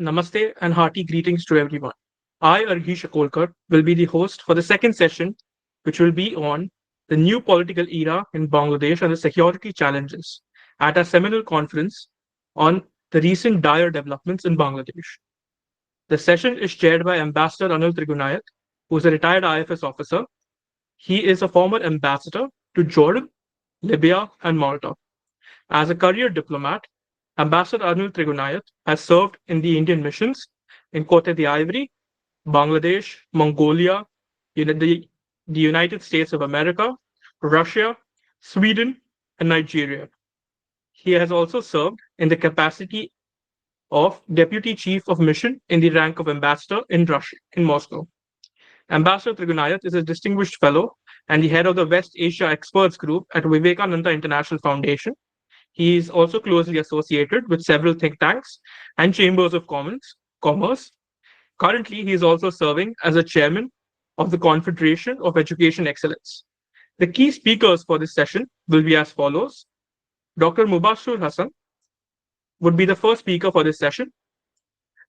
Namaste and hearty greetings to everyone. I, Arghi Shakolkar, will be the host for the second session, which will be on the new political era in Bangladesh and the security challenges at a seminal conference on the recent dire developments in Bangladesh. The session is chaired by Ambassador Anil Trigunayat, who is a retired IFS officer. He is a former ambassador to Jordan, Libya, and Malta. As a career diplomat, Ambassador Anil Trigunayat has served in the Indian missions in Cote d'Ivoire, Bangladesh, Mongolia, the United States of America, Russia, Sweden, and Nigeria. He has also served in the capacity of Deputy Chief of Mission in the rank of Ambassador in Russia, in Moscow. Ambassador Trigunayat is a distinguished fellow and the head of the West Asia Experts Group at Vivekananda International Foundation. He is also closely associated with several think tanks and chambers of commerce. Currently, he is also serving as a chairman of the Confederation of Education Excellence. The key speakers for this session will be as follows. Dr. Mubashar Hasan would be the first speaker for this session.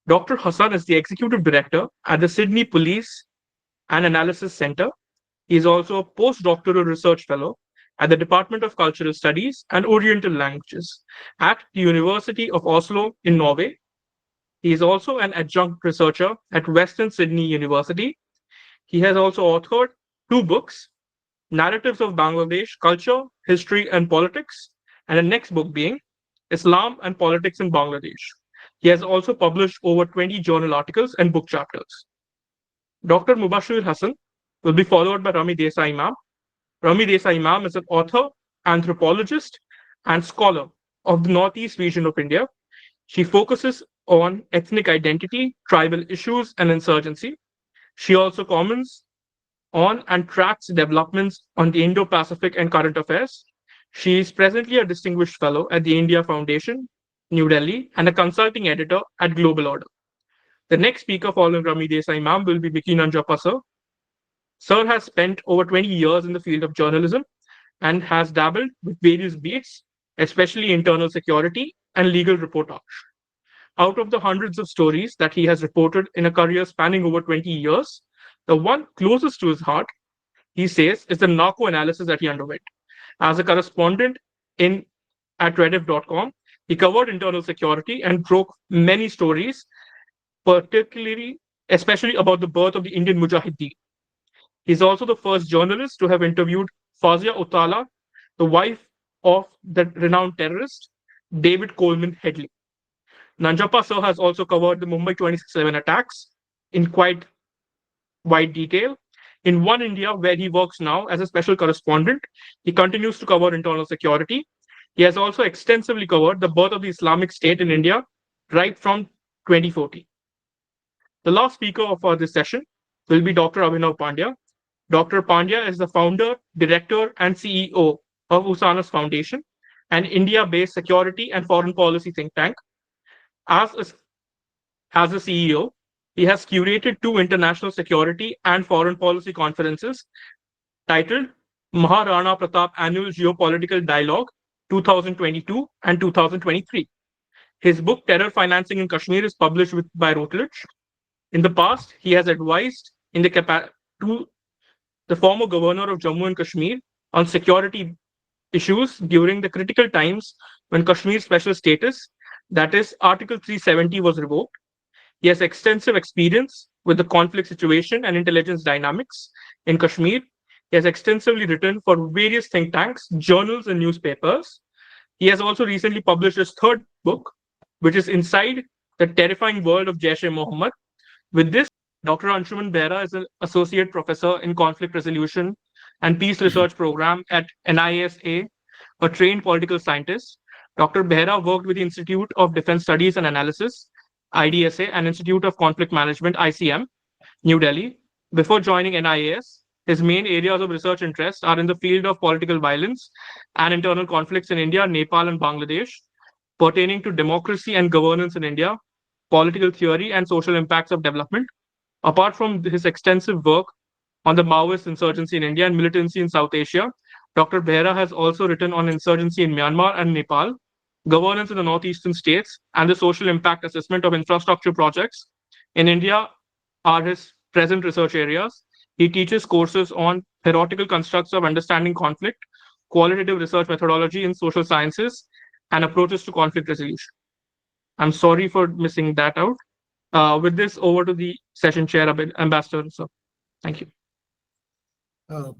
Dr. Hasan is the executive director at the Sydney Police and Analysis Center. He is also a postdoctoral research fellow at the Department of Cultural Studies and Oriental Languages at the University of Oslo in Norway. He is also an adjunct researcher at Western Sydney University. He has also authored two books, Narratives of Bangladesh, Culture, History, and Politics, and the next book being Islam and Politics in Bangladesh. He has also published over 20 journal articles and book chapters. Dr. Mubashir Hasan will be followed by Rami Desai Ma'am. Rami Desai Ma'am is an author, anthropologist, and scholar of the Northeast region of India. She focuses on ethnic identity, tribal issues, and insurgency. She also comments on and tracks developments on the Indo-Pacific and current affairs. She is presently a distinguished fellow at the India Foundation, New Delhi, and a consulting editor at Global Order. The next speaker following Rami Desai Ma'am will be Vicky Nanjappa sir. Sir has spent over 20 years in the field of journalism and has dabbled with various beats, especially internal security and legal reportage. Out of the hundreds of stories that he has reported in a career spanning over 20 years, the one closest to his heart, he says, is the narco analysis that he underwent. As a correspondent at Rediff.com, he covered internal security and broke many stories, especially about the birth of the Indian Mujahideen. He's also the first journalist to have interviewed Fazia Utala, the wife of the renowned terrorist David Coleman Headley. Nanjappa sir has also covered the Mumbai 26/11 attacks in quite wide detail. In One India, where he works now as a special correspondent, he continues to cover internal security. He has also extensively covered the birth of the Islamic State in India right from 2014. The last speaker for this session will be Dr. Abhinav Pandya. Dr. Pandya is the founder, director, and CEO of Usanas Foundation, an India-based security and foreign policy think tank. As a CEO, he has curated two international security and foreign policy conferences titled Maharana Pratap Annual Geopolitical Dialogue 2022 and 2023. His book, Terror Financing in Kashmir, is published by Routledge. In the past, he has advised to the former governor of Jammu and Kashmir on security issues during the critical times when Kashmir's special status, that is, Article 370, was revoked. He has extensive experience with the conflict situation and intelligence dynamics in Kashmir. He has extensively written for various think tanks, journals, and newspapers. He has also recently published his third book, which is Inside the Terrifying World of Jaish-e-Mohammed. With this, Dr. Anshuman Behera is an associate professor in conflict resolution and peace research program at NISA, a trained political scientist. Dr. Behera worked with the Institute of Defense Studies and Analysis, IDSA, and Institute of Conflict Management, ICM, New Delhi. Before joining NIAS, his main areas of research interest are in the field of political violence and internal conflicts in India, Nepal, and Bangladesh, pertaining to democracy and governance in India, political theory, and social impacts of development. Apart from his extensive work on the Maoist insurgency in India and militancy in South Asia, Dr. Behera has also written on insurgency in Myanmar and Nepal, governance in the northeastern states, and the social impact assessment of infrastructure projects in India are his present research areas. He teaches courses on theoretical constructs of understanding conflict, qualitative research methodology in social sciences, and approaches to conflict resolution. I'm sorry for missing that out. With this, over to the session chair, Ambassador. So, thank you.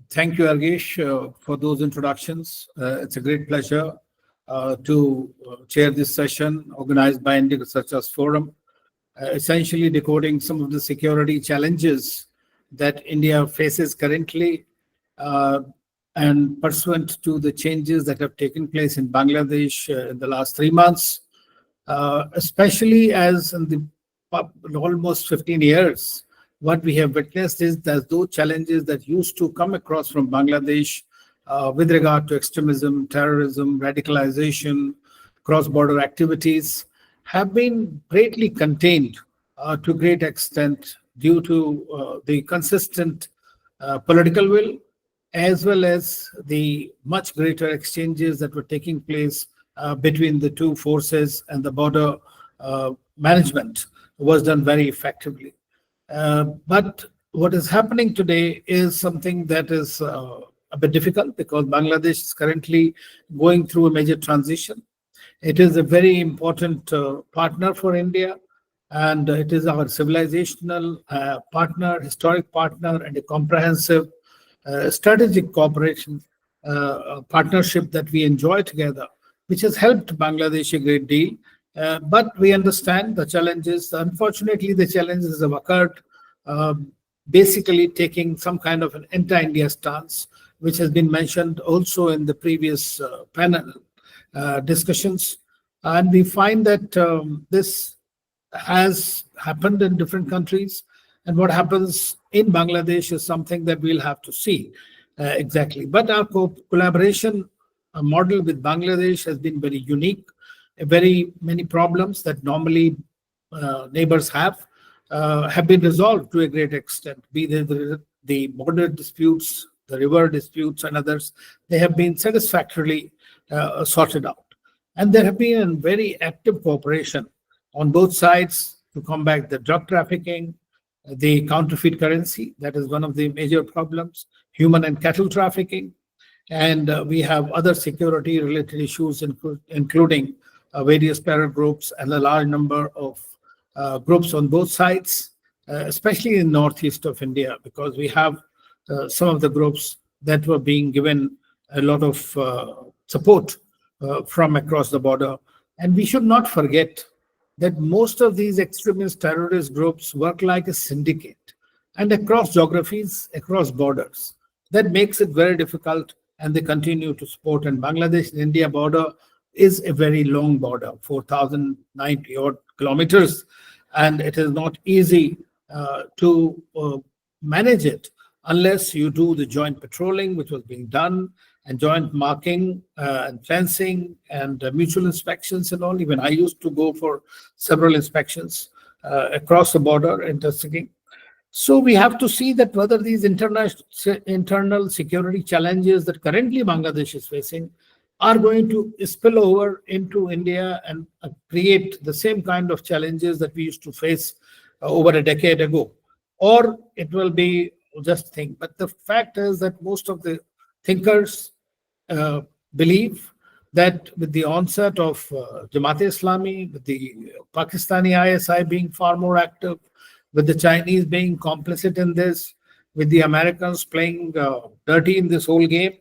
Thank you, Argesh, for those introductions. It's a great pleasure to chair this session organized by Indic Researchers Forum, essentially decoding some of the security challenges that India faces currently and pursuant to the changes that have taken place in Bangladesh in the last 3 months, especially as in the almost 15 years, what we have witnessed is that those challenges that used to come across from Bangladesh with regard to extremism, terrorism, radicalization, cross-border activities have been greatly contained to a great extent due to the consistent political will, as well as the much greater exchanges that were taking place between the two forces, and the border management was done very effectively. But what is happening today is something that is a bit difficult because Bangladesh is currently going through a major transition. It is a very important partner for India, and it is our civilizational partner, historic partner, and a comprehensive strategic cooperation partnership that we enjoy together, which has helped Bangladesh a great deal. But we understand the challenges. Unfortunately, the challenges have occurred, basically taking some kind of an anti-India stance, which has been mentioned also in the previous panel discussions. And we find that this has happened in different countries. And what happens in Bangladesh is something that we'll have to see exactly. But our collaboration model with Bangladesh has been very unique. Very many problems that normally neighbors have been resolved to a great extent, be they the border disputes, the river disputes, and others. They have been satisfactorily sorted out. And there have been a very active cooperation on both sides to combat the drug trafficking, the counterfeit currency, that is one of the major problems, human and cattle trafficking, and we have other security related issues, including various terror groups and a large number of groups on both sides, especially in northeast of India, because we have some of the groups that were being given a lot of support from across the border. And we should not forget that most of these extremist terrorist groups work like a syndicate and across geographies, across borders. That makes it very difficult, and they continue to support. And Bangladesh and India border is a very long border, 4,090 odd kilometers, and it is not easy to manage it unless you do the joint patrolling, which was being done, and joint marking and fencing and mutual inspections and all. Even I used to go for several inspections across the border intersecting. So we have to see that whether these internal security challenges that currently Bangladesh is facing are going to spill over into India and create the same kind of challenges that we used to face over a decade ago, or it will be just thing. But the fact is that most of the thinkers believe that with the onset of Jamaat-e-Islami, with the Pakistani ISI being far more active, with the Chinese being complicit in this, with the Americans playing dirty in this whole game,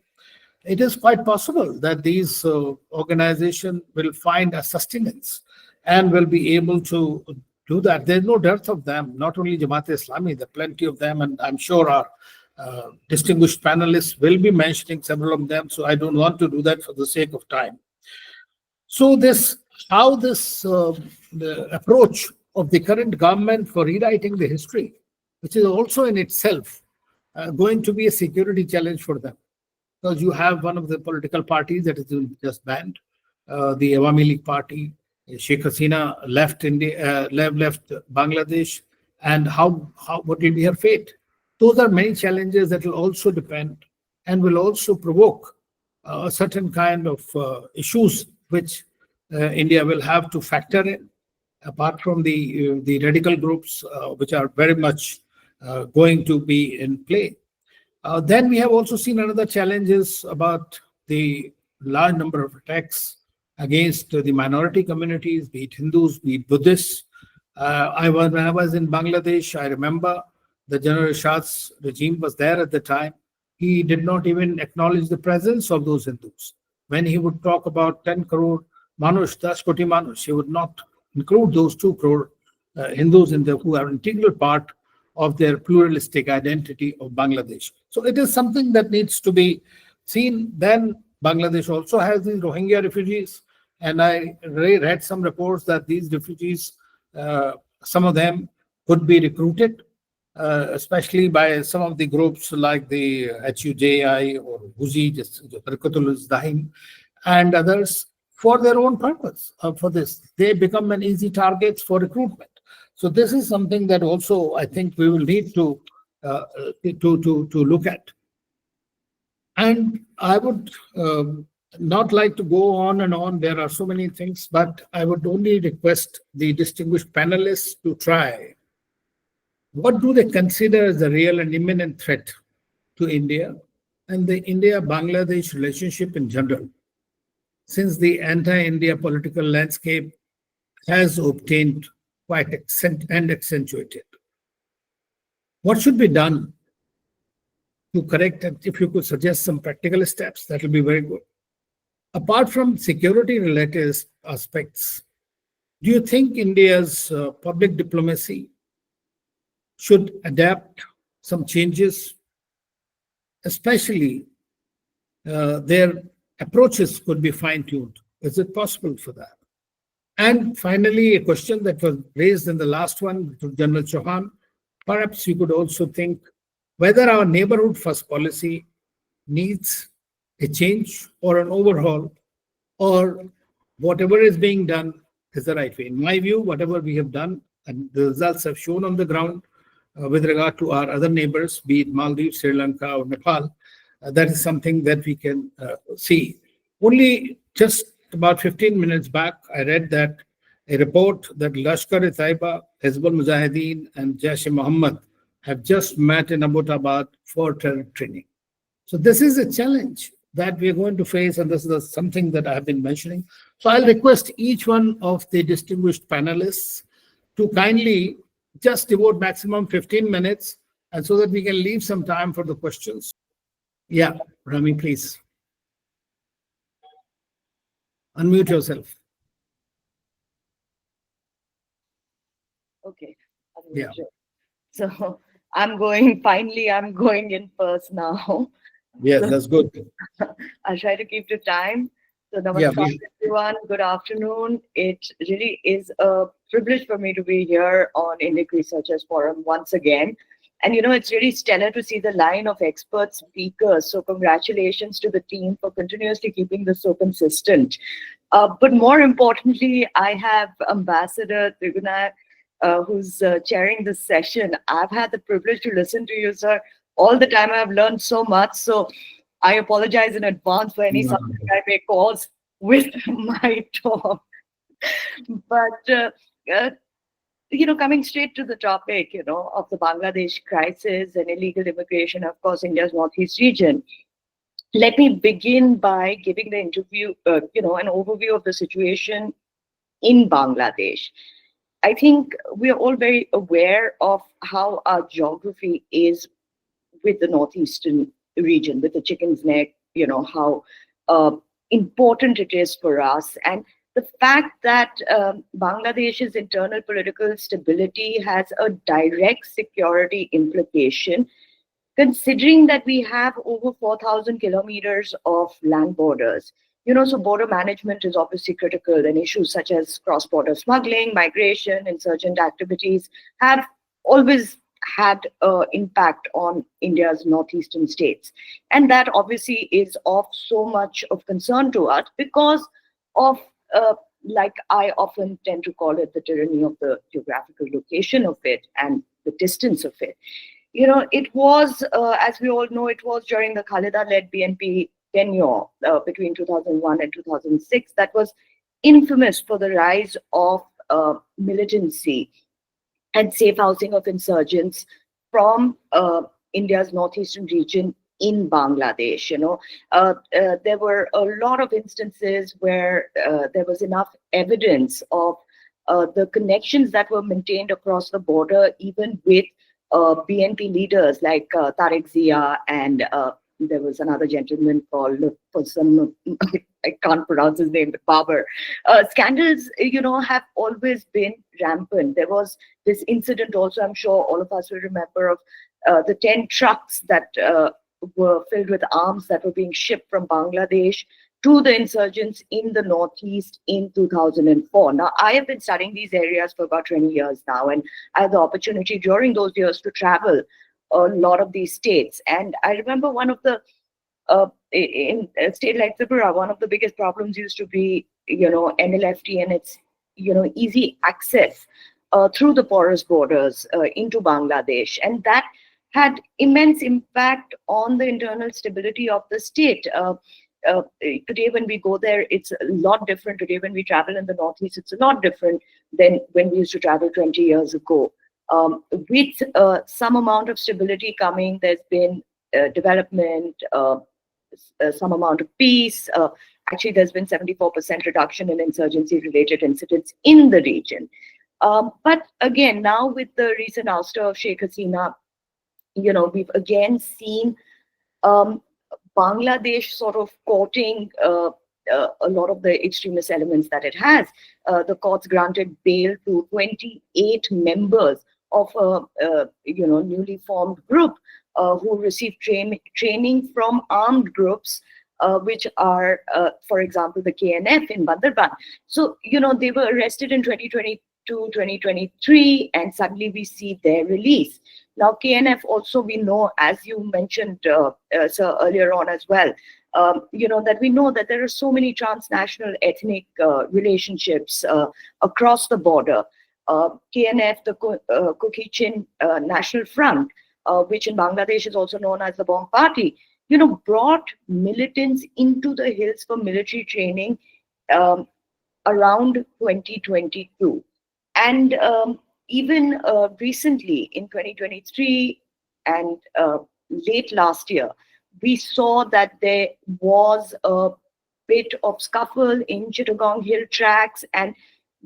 it is quite possible that these organizations will find a sustenance and will be able to do that. There's no dearth of them, not only Jamaat-e-Islami, there are plenty of them, and I'm sure our distinguished panelists will be mentioning several of them, so I don't want to do that for the sake of time. So the approach of the current government for rewriting the history, which is also in itself going to be a security challenge for them. Because you have one of the political parties that is just banned, the Awami League Party. Sheikh Hasina left Bangladesh, and what will be her fate? Those are many challenges that will also depend and will also provoke a certain kind of issues which India will have to factor in, apart from the radical groups, which are very much going to be in play. Then we have also seen another challenges about the large number of attacks against the minority communities, be it Hindus, be it Buddhists. When I was in Bangladesh, I remember the General Shah's regime was there at the time. He did not even acknowledge the presence of those Hindus. When he would talk about 10 crore Manush, 10 koti Manush, he would not include those 2 crore Hindus who are an integral part of their pluralistic identity of Bangladesh. So it is something that needs to be seen. Then Bangladesh also has these Rohingya refugees, and I read some reports that these refugees, some of them could be recruited, especially by some of the groups like the HUJI or Huzi, Harkatul Izdahim, and others for their own purpose. For this, they become an easy target for recruitment. So this is something that also I think we will need to look at. And I would not like to go on and on. There are so many things, but I would only request the distinguished panelists to try. What do they consider as the real and imminent threat to India and the India-Bangladesh relationship in general, since the anti-India political landscape has obtained quite accentuated? What should be done to correct it? If you could suggest some practical steps, that will be very good. Apart from security-related aspects, do you think India's public diplomacy should adapt some changes, especially their approaches could be fine-tuned? Is it possible for that? And finally, a question that was raised in the last one to General Chauhan, perhaps you could also think whether our neighborhood first policy needs a change or an overhaul, or whatever is being done is the right way. In my view, whatever we have done and the results have shown on the ground with regard to our other neighbors, be it Maldives, Sri Lanka, or Nepal, that is something that we can see. Only just about 15 minutes back, I read that a report that Lashkar-e-Taiba, Hezbollah Mujahideen, and Jaish-e-Mohammed have just met in Abbottabad for terror training. So this is a challenge that we are going to face, and this is something that I have been mentioning. So I'll request each one of the distinguished panelists to kindly just devote maximum 15 minutes, and so that we can leave some time for the questions. Yeah, Rami, please. Unmute yourself. Okay. Yeah. So I'm finally I'm going in first now. Yes, that's good. I'll try to keep to time. So Yeah, namaskar everyone, good afternoon. It really is a privilege for me to be here on Indic Researchers Forum once again. And it's really stellar to see the line of expert speakers. So congratulations to the team for continuously keeping this so consistent. But more importantly, I have Ambassador Trigunayat, who's chairing this session. I've had the privilege to listen to you, sir, all the time. I've learned so much. So I apologize in advance for any something I may cause with my talk. But, coming straight to the topic, of the Bangladesh crisis and illegal immigration, of course, India's Northeast region. Let me begin by giving the interview, an overview of the situation in Bangladesh. I think we are all very aware of how our geography is with the northeastern region, with the chicken's neck, how important it is for us. And the fact that Bangladesh's internal political stability has a direct security implication, considering that we have over 4,000 kilometers of land borders. So border management is obviously critical, and issues such as cross-border smuggling, migration, insurgent activities have always had an impact on India's northeastern states. And that obviously is of so much of concern to us because of, like I often tend to call it, the tyranny of the geographical location of it and the distance of it. It was, as we all know, it was during the Khalida-led BNP tenure between 2001 and 2006 that was infamous for the rise of militancy and safe housing of insurgents from India's northeastern region in Bangladesh. There were a lot of instances where there was enough evidence of the connections that were maintained across the border, even with BNP leaders like Tariq Zia, and there was another gentleman called, for some, I can't pronounce his name, but Babar. Scandals, have always been rampant. There was this incident also, I'm sure all of us will remember, of the 10 trucks that were filled with arms that were being shipped from Bangladesh to the insurgents in the Northeast in 2004. Now, I have been studying these areas for about 20 years now, and I had the opportunity during those years to travel a lot of these states. And I remember one of the, in a state like Tripura, one of the biggest problems used to be, NLFT and its, easy access through the porous borders into Bangladesh. And that had immense impact on the internal stability of the state. Today, when we go there, it's a lot different. Today, when we travel in the Northeast, it's a lot different than when we used to travel 20 years ago. With some amount of stability coming, there's been development, some amount of peace. Actually, there's been 74% reduction in insurgency-related incidents in the region. But again, now with the recent ouster of Sheikh Hasina, we've again seen Bangladesh sort of courting a lot of the extremist elements that it has. The courts granted bail to 28 members of a newly formed group who received training from armed groups, which are, for example, the KNF in Bandarban. So, they were arrested in 2022, 2023, and suddenly we see their release. Now, KNF also, we know, as you mentioned, sir, earlier on as well, that we know that there are so many transnational ethnic relationships across the border. KNF, the Kukichin National Front, which in Bangladesh is also known as the Bong Party, brought militants into the hills for military training around 2022. And even recently in 2023 and late last year, we saw that there was a bit of scuffle in Chittagong Hill tracks, and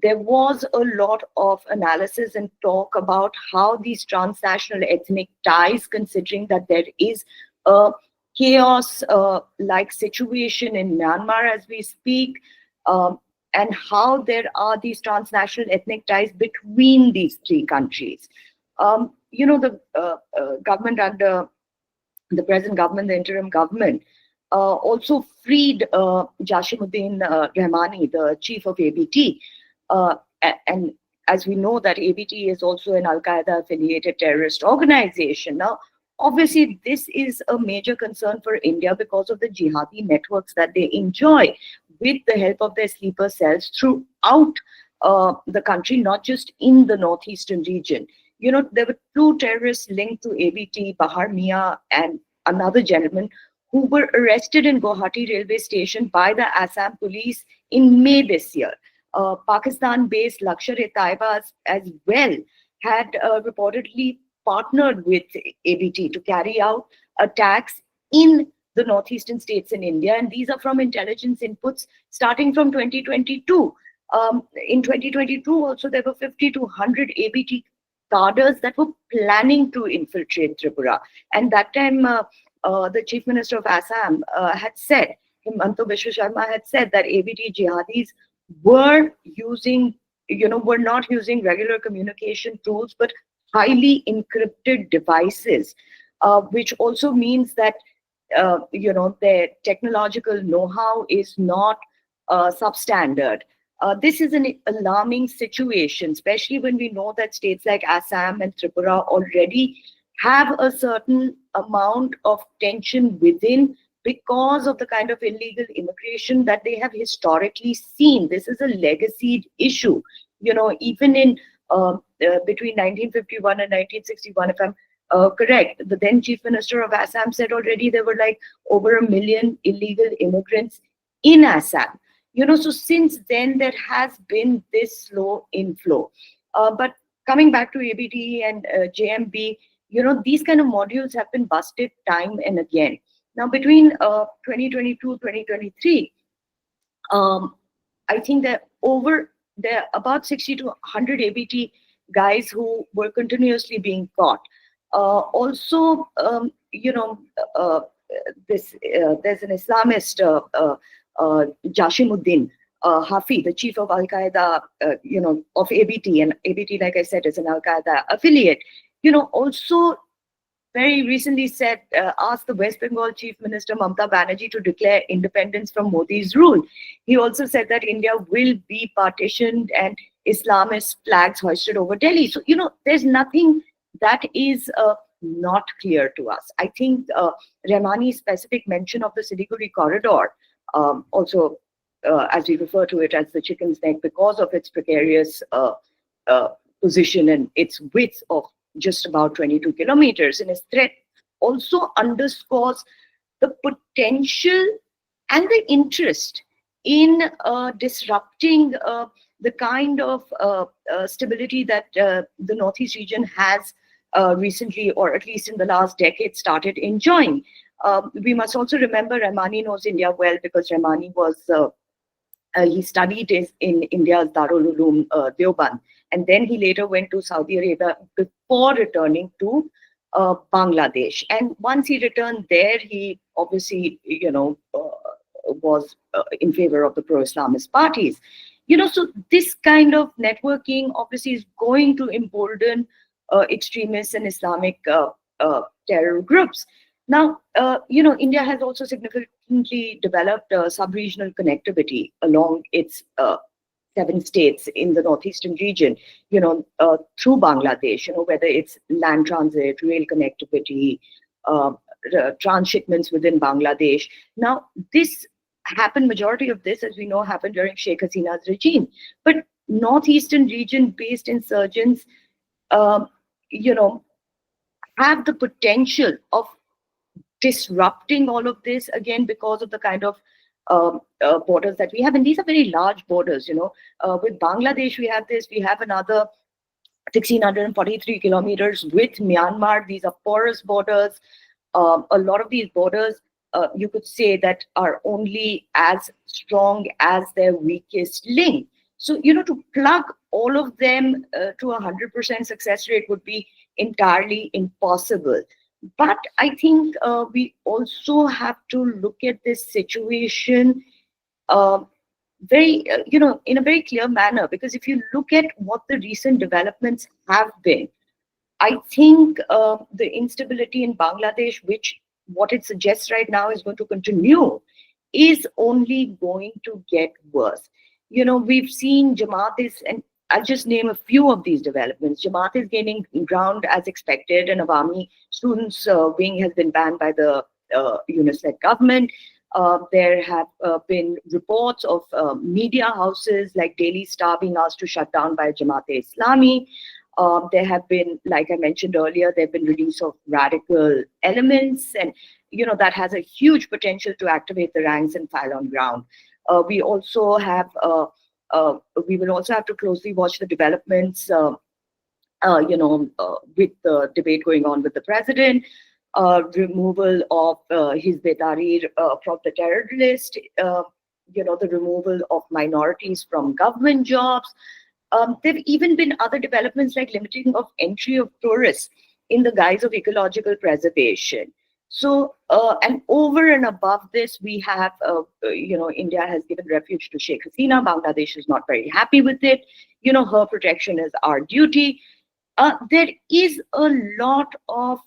there was a lot of analysis and talk about how these transnational ethnic ties, considering that there is a chaos-like situation in Myanmar as we speak, and how there are these transnational ethnic ties between these three countries. The government under the present government, the interim government, also freed Jashimuddin Rahmani, the chief of ABT. And as we know that ABT is also an Al-Qaeda affiliated terrorist organization. Now, obviously, this is a major concern for India because of the jihadi networks that they enjoy with the help of their sleeper cells throughout the country, not just in the northeastern region. There were two terrorists linked to ABT, Bahar Mia and another gentleman, who were arrested in Guwahati railway station by the Assam police in May this year. Pakistan-based Lashkar-e-Taiba as well had reportedly partnered with ABT to carry out attacks in the northeastern states in India, and these are from intelligence inputs starting from 2022. In 2022 also, there were 50 to 100 ABT cadres that were planning to infiltrate Tripura. And that time, the Chief Minister of Assam had said, Himanta Biswa Sharma had said that ABT jihadis were not using regular communication tools, but highly encrypted devices, which also means that their technological know-how is not substandard. This is an alarming situation, especially when we know that states like Assam and Tripura already have a certain amount of tension within because of the kind of illegal immigration that they have historically seen. This is a legacy issue. Even in between 1951 and 1961, if I'm correct, the then Chief Minister of Assam said already there were like over 1 million illegal immigrants in Assam. So since then, there has been this slow inflow. But coming back to ABT and JMB, these kind of modules have been busted time and again. Now, between 2022, 2023, I think that there are about 60 to 100 ABT guys who were continuously being caught. Also, there's an Islamist, Jashimuddin Hafi, the chief of Al Qaeda, of ABT, and ABT, like I said, is an Al Qaeda affiliate. Also very recently asked the West Bengal Chief Minister Mamata Banerjee to declare independence from Modi's rule. He also said that India will be partitioned and Islamist flags hoisted over Delhi. So, there's nothing that is not clear to us. I think Rahmani's specific mention of the Siliguri corridor, also as we refer to it as the chicken's neck because of its precarious position and its width of just about 22 kilometers in its threat, also underscores the potential and the interest in disrupting the kind of stability that the Northeast region has recently, or at least in the last decade, started enjoying. We must also remember Rahmani knows India well because Rahmani was he studied in India's Darul Uloom Deoband, and then he later went to Saudi Arabia before returning to Bangladesh. And once he returned there, he obviously, was in favor of the pro-Islamist parties. So this kind of networking obviously is going to embolden extremists and Islamic terror groups. Now, India has also significantly developed sub-regional connectivity along its 7 states in the northeastern region, through Bangladesh, whether it's land transit, rail connectivity, transshipments within Bangladesh. Now, majority of this, as we know, happened during Sheikh Hasina's regime. But northeastern region-based insurgents, have the potential of disrupting all of this, again, because of the kind of borders that we have. And these are very large borders, with Bangladesh, we have another 1,643 kilometers with Myanmar. These are porous borders. A lot of these borders, you could say, that are only as strong as their weakest link. So, to plug all of them to 100% success rate would be entirely impossible. But I think we also have to look at this situation in a very clear manner, because if you look at what the recent developments have been, I think the instability in Bangladesh, what it suggests right now is going to continue, is only going to get worse. We've seen Jamaat and I'll just name a few of these developments. Jamaat is gaining ground as expected, and Awami students' wing has been banned by the Yunus-led government. There have been reports of media houses like Daily Star being asked to shut down by Jamaat-e-Islami. There have been, like I mentioned earlier, there have been release of radical elements, and that has a huge potential to activate the ranks and file on ground. We also have we will also have to closely watch the developments, with the debate going on with the president, removal of Hizb Tahrir from the terror list, the removal of minorities from government jobs. There have even been other developments like limiting of entry of tourists in the guise of ecological preservation. So, and over and above this, we have, India has given refuge to Sheikh Hasina. Bangladesh is not very happy with it. Her protection is our duty. There is a lot of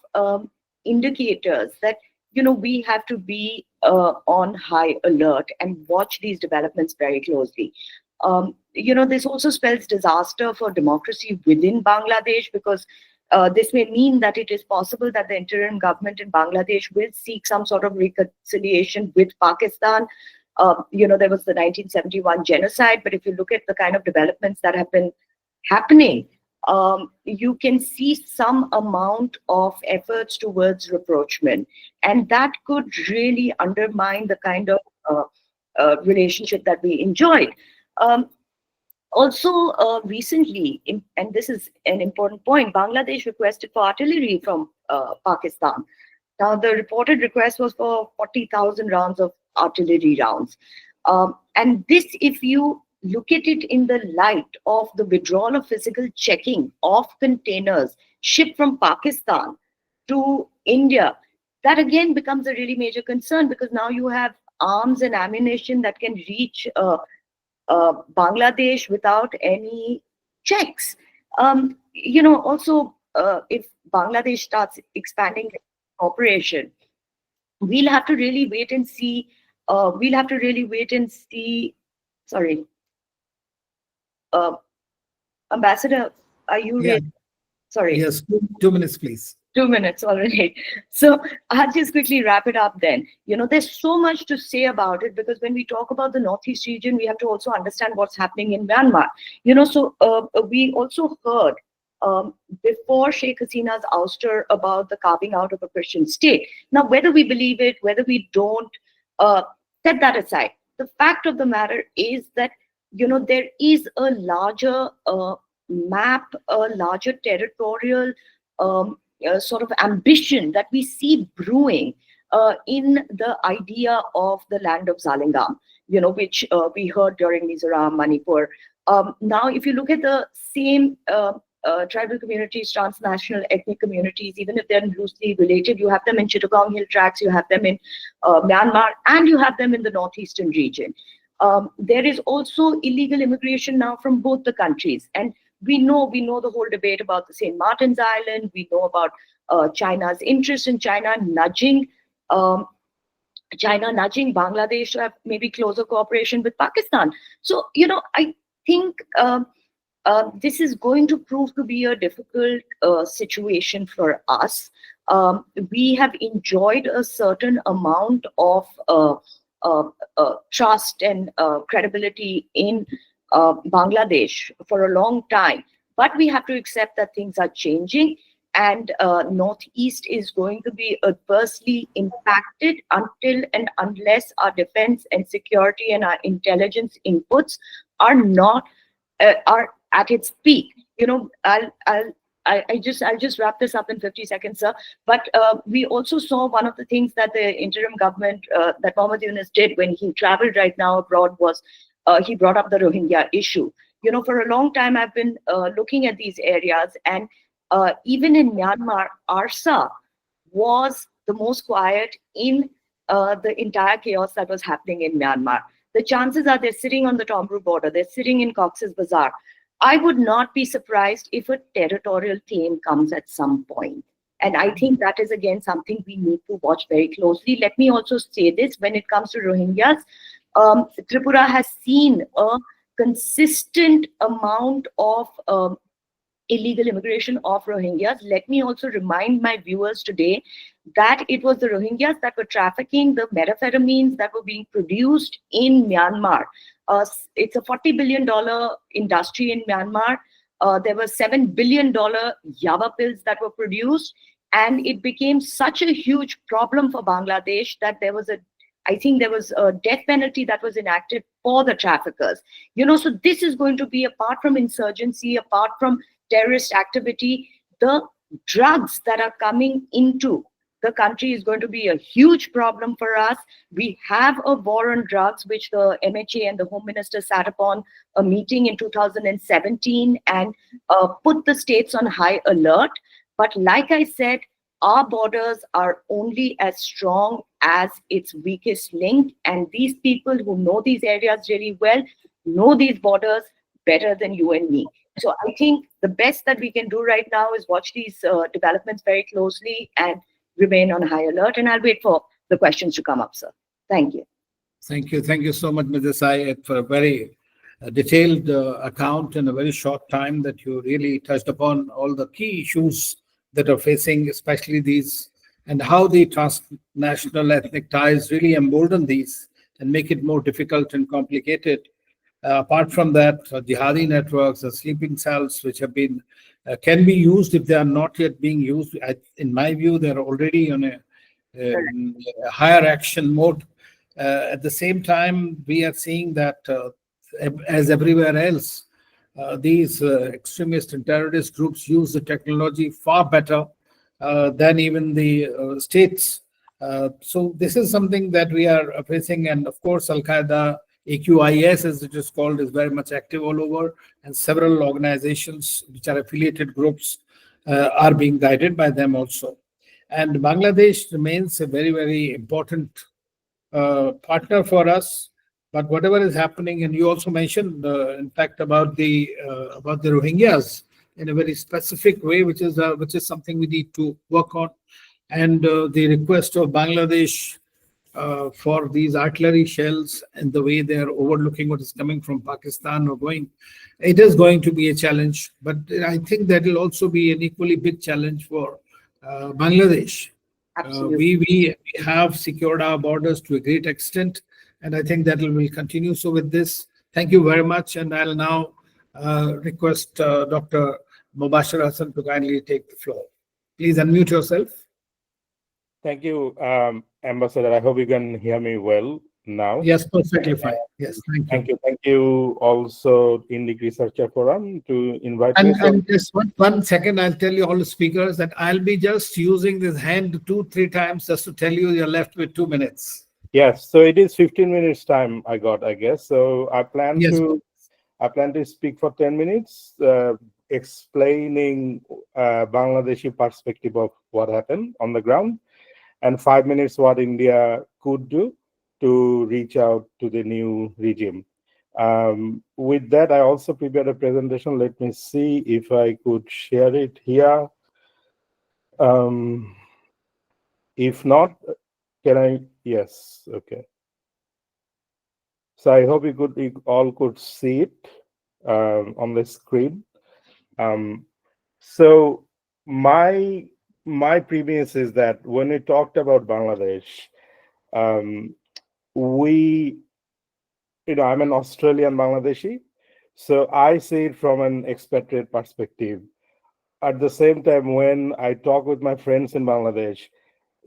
indicators that, we have to be on high alert and watch these developments very closely. This also spells disaster for democracy within Bangladesh, because this may mean that it is possible that the interim government in Bangladesh will seek some sort of reconciliation with Pakistan. There was the 1971 genocide, but if you look at the kind of developments that have been happening, you can see some amount of efforts towards rapprochement, and that could really undermine the kind of relationship that we enjoyed. Um, Also, recently, and this is an important point, Bangladesh requested for artillery from Pakistan. Now, the reported request was for 40,000 rounds of artillery rounds. And this, if you look at it in the light of the withdrawal of physical checking of containers shipped from Pakistan to India, that again becomes a really major concern, because now you have arms and ammunition that can reach Bangladesh without any checks. Also, if Bangladesh starts expanding cooperation, we'll have to really wait and see. We'll have to really wait and see. Sorry, uh, Ambassador, are you Yeah. ready? Sorry. Yes, 2 minutes, please. 2 minutes already. So I'll just quickly wrap it up then. There's so much to say about it, because when we talk about the Northeast region, we have to also understand what's happening in Myanmar. We also heard before Sheikh Hasina's ouster about the carving out of a Christian state. Now, whether we believe it, whether we don't, set that aside. The fact of the matter is that, there is a larger map, a larger territorial sort of ambition that we see brewing in the idea of the land of Zalingam, which we heard during Mizoram, Manipur. Now, if you look at the same tribal communities, transnational ethnic communities, even if they're loosely related, you have them in Chittagong Hill Tracts, you have them in Myanmar, and you have them in the northeastern region. There is also illegal immigration now from both the countries, and we know the whole debate about the St. Martin's Island. We know about China's interest in China nudging Bangladesh to have maybe closer cooperation with Pakistan. So, I think this is going to prove to be a difficult situation for us. We have enjoyed a certain amount of trust and credibility in Bangladesh for a long time, but we have to accept that things are changing, and Northeast is going to be adversely impacted until and unless our defense and security and our intelligence inputs are not are at its peak. I'll just wrap this up in 50 seconds, sir. But we also saw one of the things that the interim government, that Mohammed Yunus did when he traveled right now abroad, was he brought up the Rohingya issue. For a long time, I've been looking at these areas, and even in Myanmar, ARSA was the most quiet in the entire chaos that was happening in Myanmar. The chances are they're sitting on the Tomru border, they're sitting in Cox's Bazar. I would not be surprised if a territorial claim comes at some point. And I think that is, again, something we need to watch very closely. Let me also say this, when it comes to Rohingyas, Tripura has seen a consistent amount of illegal immigration of Rohingyas. Let me also remind my viewers today that it was the Rohingyas that were trafficking the methamphetamines that were being produced in Myanmar. It's a $40 billion industry in Myanmar. There were $7 billion Java pills that were produced, and it became such a huge problem for Bangladesh that I think there was a death penalty that was enacted for the traffickers. So this is going to be, apart from insurgency, apart from terrorist activity, the drugs that are coming into the country is going to be a huge problem for us. We have a war on drugs, which the MHA and the Home Minister sat upon a meeting in 2017 and put the states on high alert. But like I said, our borders are only as strong as its weakest link. And these people who know these areas really well know these borders better than you and me. So I think the best that we can do right now is watch these developments very closely and remain on high alert. And I'll wait for the questions to come up, sir. Thank you. Thank you. Thank you so much, Ms. Desai, for a very detailed account in a very short time, that you really touched upon all the key issues that are facing, especially these, and how the transnational ethnic ties really embolden these and make it more difficult and complicated. Apart from that, jihadi networks and sleeping cells, which have been can be used if they are not yet being used. In my view, they're already on a higher action mode. At the same time, we are seeing that, as everywhere else, these extremist and terrorist groups use the technology far better than even the states. So this is something that we are facing, and of course, Al Qaeda, AQIS, as it is called, is very much active all over, and several organizations which are affiliated groups are being guided by them also. And Bangladesh remains a very, very important partner for us. But whatever is happening, and you also mentioned, in fact, about the Rohingyas in a very specific way, which is something we need to work on, and the request of Bangladesh for these artillery shells and the way they are overlooking what is coming from Pakistan or going, it is going to be a challenge. But I think that will also be an equally big challenge for Bangladesh. We have secured our borders to a great extent, and I think that will continue. So with this, thank you very much, and I'll now request Dr. Mubashar Hasan to kindly take the floor. Please unmute yourself. Thank you, Ambassador. I hope you can hear me well now. Yes, perfectly fine. Yes, thank you. Thank you. Thank you also, Indic Researcher Forum, to invite me. And just one second, I'll tell you all the speakers that I'll be just using this hand 2-3 times just to tell you you're left with 2 minutes. Yes, so it is 15 minutes time I got, I guess. So I plan to speak for 10 minutes, explaining Bangladeshi perspective of what happened on the ground, and 5 minutes what India could do to reach out to the new regime. With that, I also prepared a presentation. Let me see if I could share it here. If not, can I? Yes, okay. So I hope you all could see it on the screen. So my premise is that when we talked about Bangladesh, I'm an Australian Bangladeshi, so I see it from an expatriate perspective. At the same time, when I talk with my friends in Bangladesh,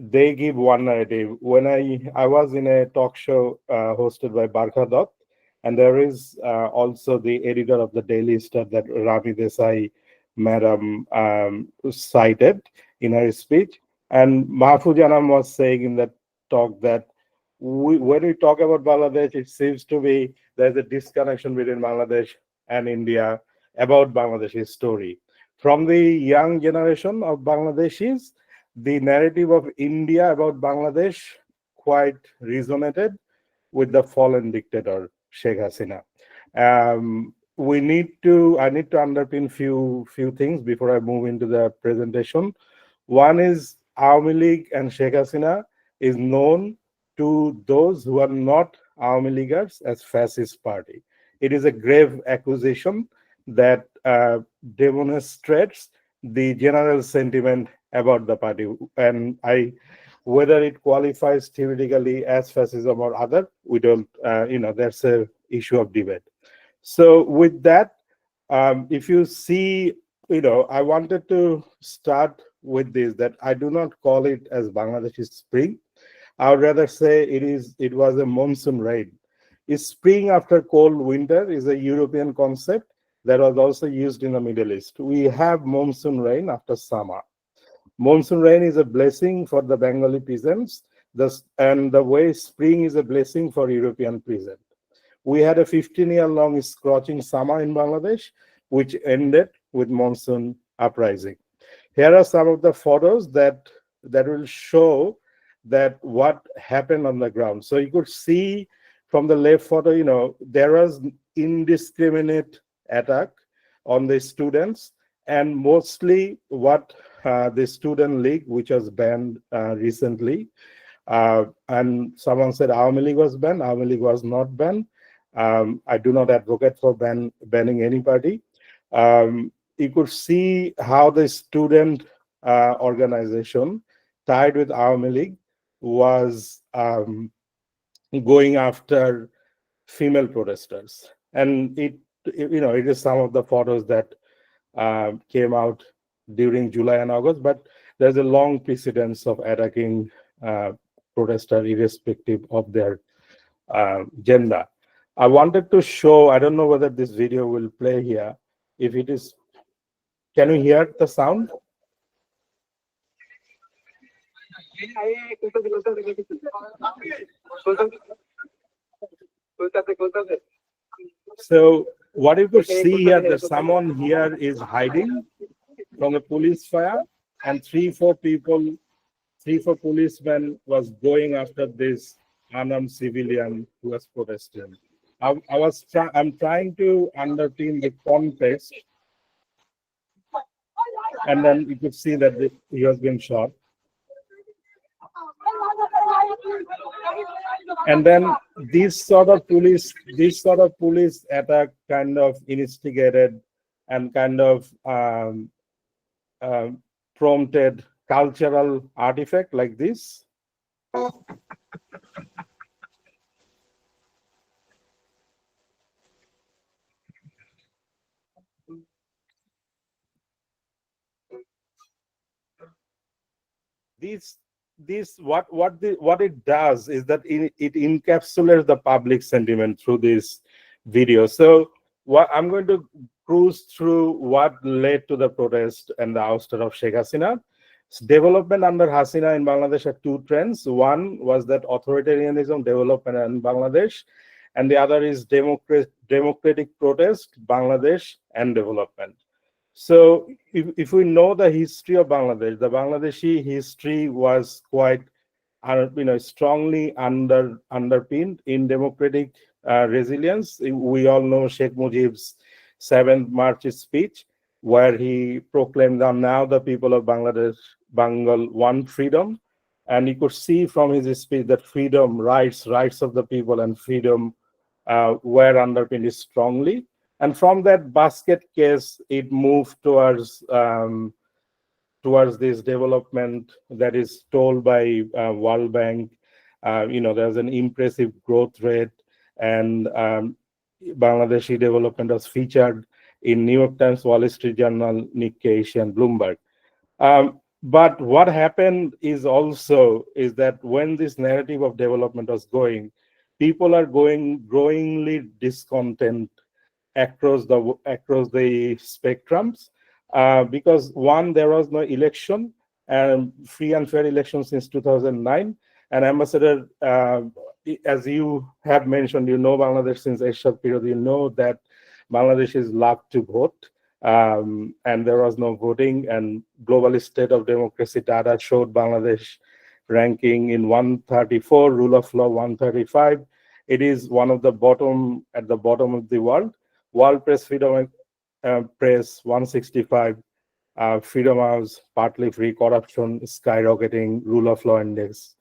they give one narrative. When I was in a talk show hosted by Barkha Dutt, and there is also the editor of the Daily Star that Rami Desai madam cited in her speech. And Mahfouz Anam was saying in that talk that when we talk about Bangladesh, it seems to be there's a disconnection between Bangladesh and India about Bangladesh's story. From the young generation of Bangladeshis, the narrative of India about Bangladesh quite resonated with the fallen dictator Sheikh Hasina. I need to underpin few things before I move into the presentation. One is Awami League and Sheikh Hasina is known to those who are not Awami Leaguers as fascist party. It is a grave accusation that demonstrates the general sentiment about the party, and whether it qualifies theoretically as fascism or other, we don't, that's a issue of debate. So with that, if you see, I wanted to start with this, that I do not call it as Bangladeshi spring. I would rather say it was a monsoon rain. Spring after cold winter is a European concept that was also used in the Middle East. We have monsoon rain after summer. Monsoon rain is a blessing for the Bengali peasants, and the way spring is a blessing for European peasants. We had a 15-year-long scorching summer in Bangladesh, which ended with monsoon uprising. Here are some of the photos that will show that what happened on the ground. So you could see from the left photo, there was indiscriminate attack on the students, and mostly what the student league, which was banned recently, and someone said Awami League was banned. Awami League was not banned. I do not advocate for banning any party. You could see how the student organization tied with Awami League was going after female protesters, and it is some of the photos that came out during July and August, but there's a long precedence of attacking protesters irrespective of their gender. I wanted to show, I don't know whether this video will play here. If it is, can you hear the sound? So what you could see here, that someone here is hiding from the police fire, and three, four policemen was going after this unarmed civilian who was protesting. I'm trying to underpin the context, and then you could see that he has been shot. And then this sort of police attack kind of instigated and kind of prompted cultural artifact like this. What it does is that it encapsulates the public sentiment through this video. So what I'm going to cruise through what led to the protest and the ouster of Sheikh Hasina. Development under Hasina in Bangladesh had two trends. One was that authoritarianism development in Bangladesh, and the other is democratic protest, Bangladesh and development. So if we know the history of Bangladesh, the Bangladeshi history was quite strongly underpinned in democratic resilience. We all know Sheikh Mujib's 7th March speech, where he proclaimed that now the people of Bangladesh, Bengal want freedom. And you could see from his speech that freedom, rights of the people and freedom were underpinned strongly. And from that basket case, it moved towards this development that is told by World Bank. There's an impressive growth rate, and Bangladeshi development was featured in New York Times, Wall Street Journal, Nikkei, and Bloomberg. But what happened is that when this narrative of development was going, people are growingly discontent across the spectrums, because one, there was no election, and free and fair election since 2009. And Ambassador, as you have mentioned, Bangladesh since Ershad period, that Bangladesh is loved to vote, and there was no voting. And Global State of Democracy data showed Bangladesh ranking in 134, rule of law 135. It is one of the at the bottom of the world. World Press Freedom Press 165, Freedom House, partly free, corruption skyrocketing, rule of law index.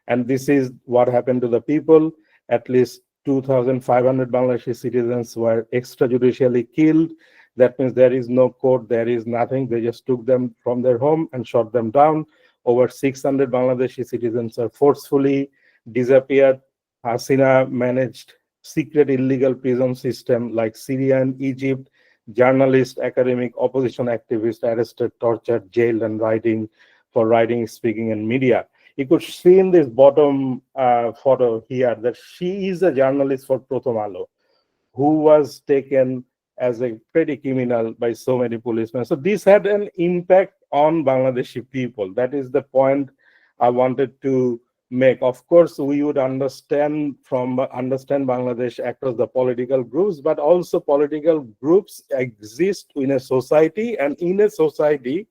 And this is what happened to the people. At least 2,500 Bangladeshi citizens were extrajudicially killed. That means there is no court, there is nothing. They just took them from their home and shot them down. Over 600 Bangladeshi citizens are forcefully disappeared. Hasina managed secret illegal prison system like Syria and Egypt. Journalists, academic, opposition activists arrested, tortured, jailed, and for writing, speaking, and media. You could see in this bottom photo here that she is a journalist for Prothom Alo, who was taken as a petty criminal by so many policemen. So this had an impact on Bangladeshi people. That is the point I wanted to make. Of course, we would understand Bangladesh across the political groups, but also political groups exist in a society, and in a society,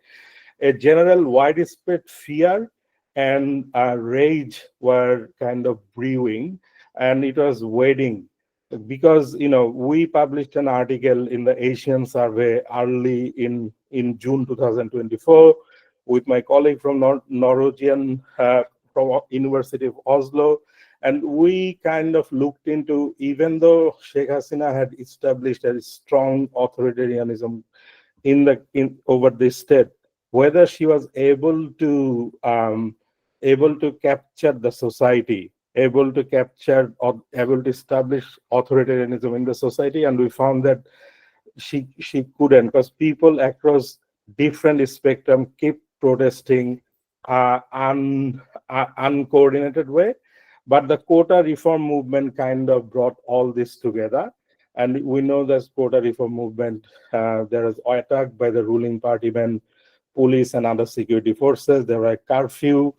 a general widespread fear and rage were kind of brewing, and it was waiting. Because we published an article in the Asian Survey early in June 2024 with my colleague from Norwegian from University of Oslo, and we kind of looked into, even though Sheikh Hasina had established a strong authoritarianism over the state, whether she was able to capture the society, able to establish authoritarianism in the society. And we found that she couldn't, because people across different spectrum keep protesting uncoordinated way. But the quota reform movement kind of brought all this together. And we know this quota reform movement, there was attack by the ruling party when police and other security forces. There were a curfew,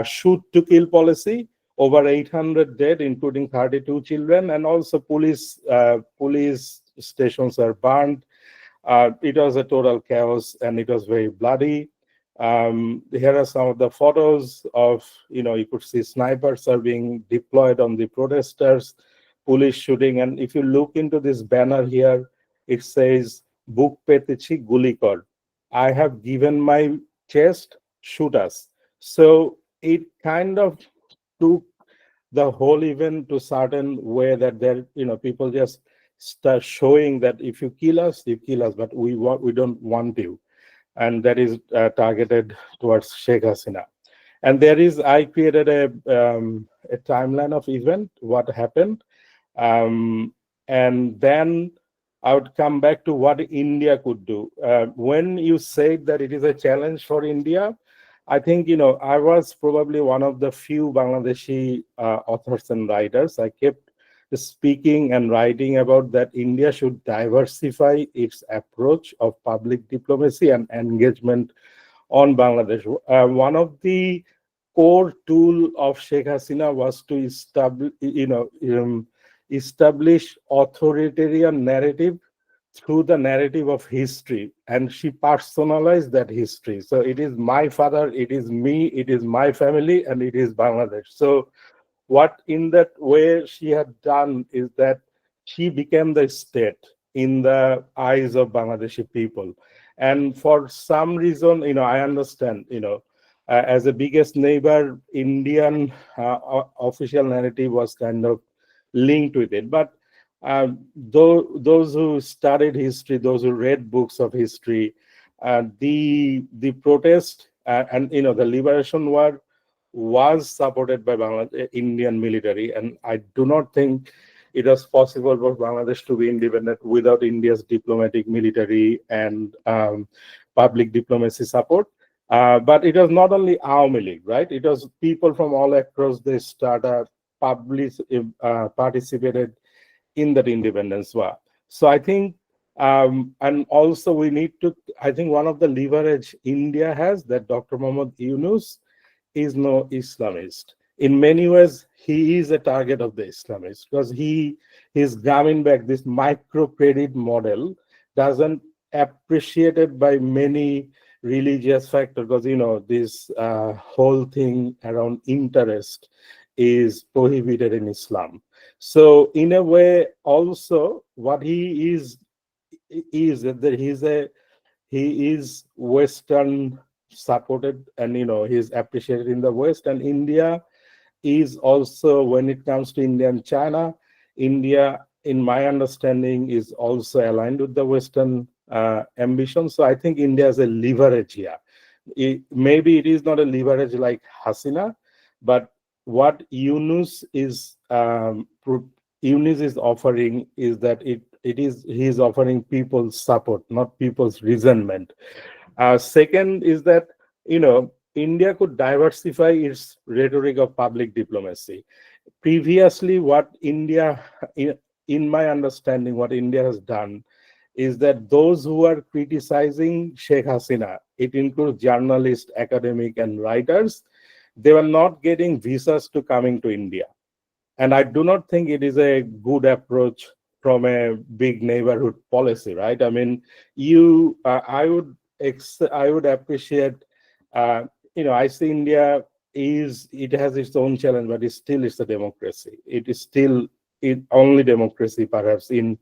shoot to kill policy, over 800 dead, including 32 children, and also police stations are burned. It was a total chaos, and it was very bloody. Here are some of the photos of, you could see snipers are being deployed on the protesters, police shooting. And if you look into this banner here, it says, "Buk petichi guli kor." I have given my chest, shoot us. So it kind of took the whole event to certain way that there, people just start showing that if you kill us, but we don't want you. And that is targeted towards Sheikh Hasina. And I created a timeline of event, what happened. And then I would come back to what India could do. When you said that it is a challenge for India, I think, I was probably one of the few Bangladeshi authors and writers. I kept speaking and writing about that India should diversify its approach of public diplomacy and engagement on Bangladesh. One of the core tool of Sheikh Hasina was to establish authoritarian narrative through the narrative of history, and she personalized that history. So it is my father, it is me, it is my family, and it is Bangladesh. So what in that way she had done is that she became the state in the eyes of Bangladeshi people. And for some reason, I understand, as the biggest neighbor, Indian official narrative was kind of linked with it. But those who studied history, those who read books of history, the protest and the liberation war was supported by Indian military, and I do not think it was possible for Bangladesh to be independent without India's diplomatic, military, and public diplomacy support. But it was not only Awami League, right? It was people from all across the strata participated in that independence war. So I think, and also we need to, I think one of the leverage India has, that Dr. Muhammad Yunus is no Islamist. In many ways, he is a target of the Islamists, because he is coming back. This microcredit model doesn't appreciated by many religious factors, because this whole thing around interest is prohibited in Islam. So in a way, also what he is that he is Western supported, and he is appreciated in the West. And India is also, when it comes to India and China, India, in my understanding, is also aligned with the Western ambition. So I think India has a leverage here. Maybe it is not a leverage like Hasina, but what Yunus is offering is that he is offering people's support, not people's resentment. Second is that India could diversify its rhetoric of public diplomacy. Previously, what India, in my understanding, what India has done is that those who are criticizing Sheikh Hasina, it includes journalists, academic, and writers, they were not getting visas to coming to India. And I do not think it is a good approach from a big neighborhood policy, right? I mean, I would appreciate, I see India it has its own challenge, but it's a democracy. It is still only democracy, perhaps, in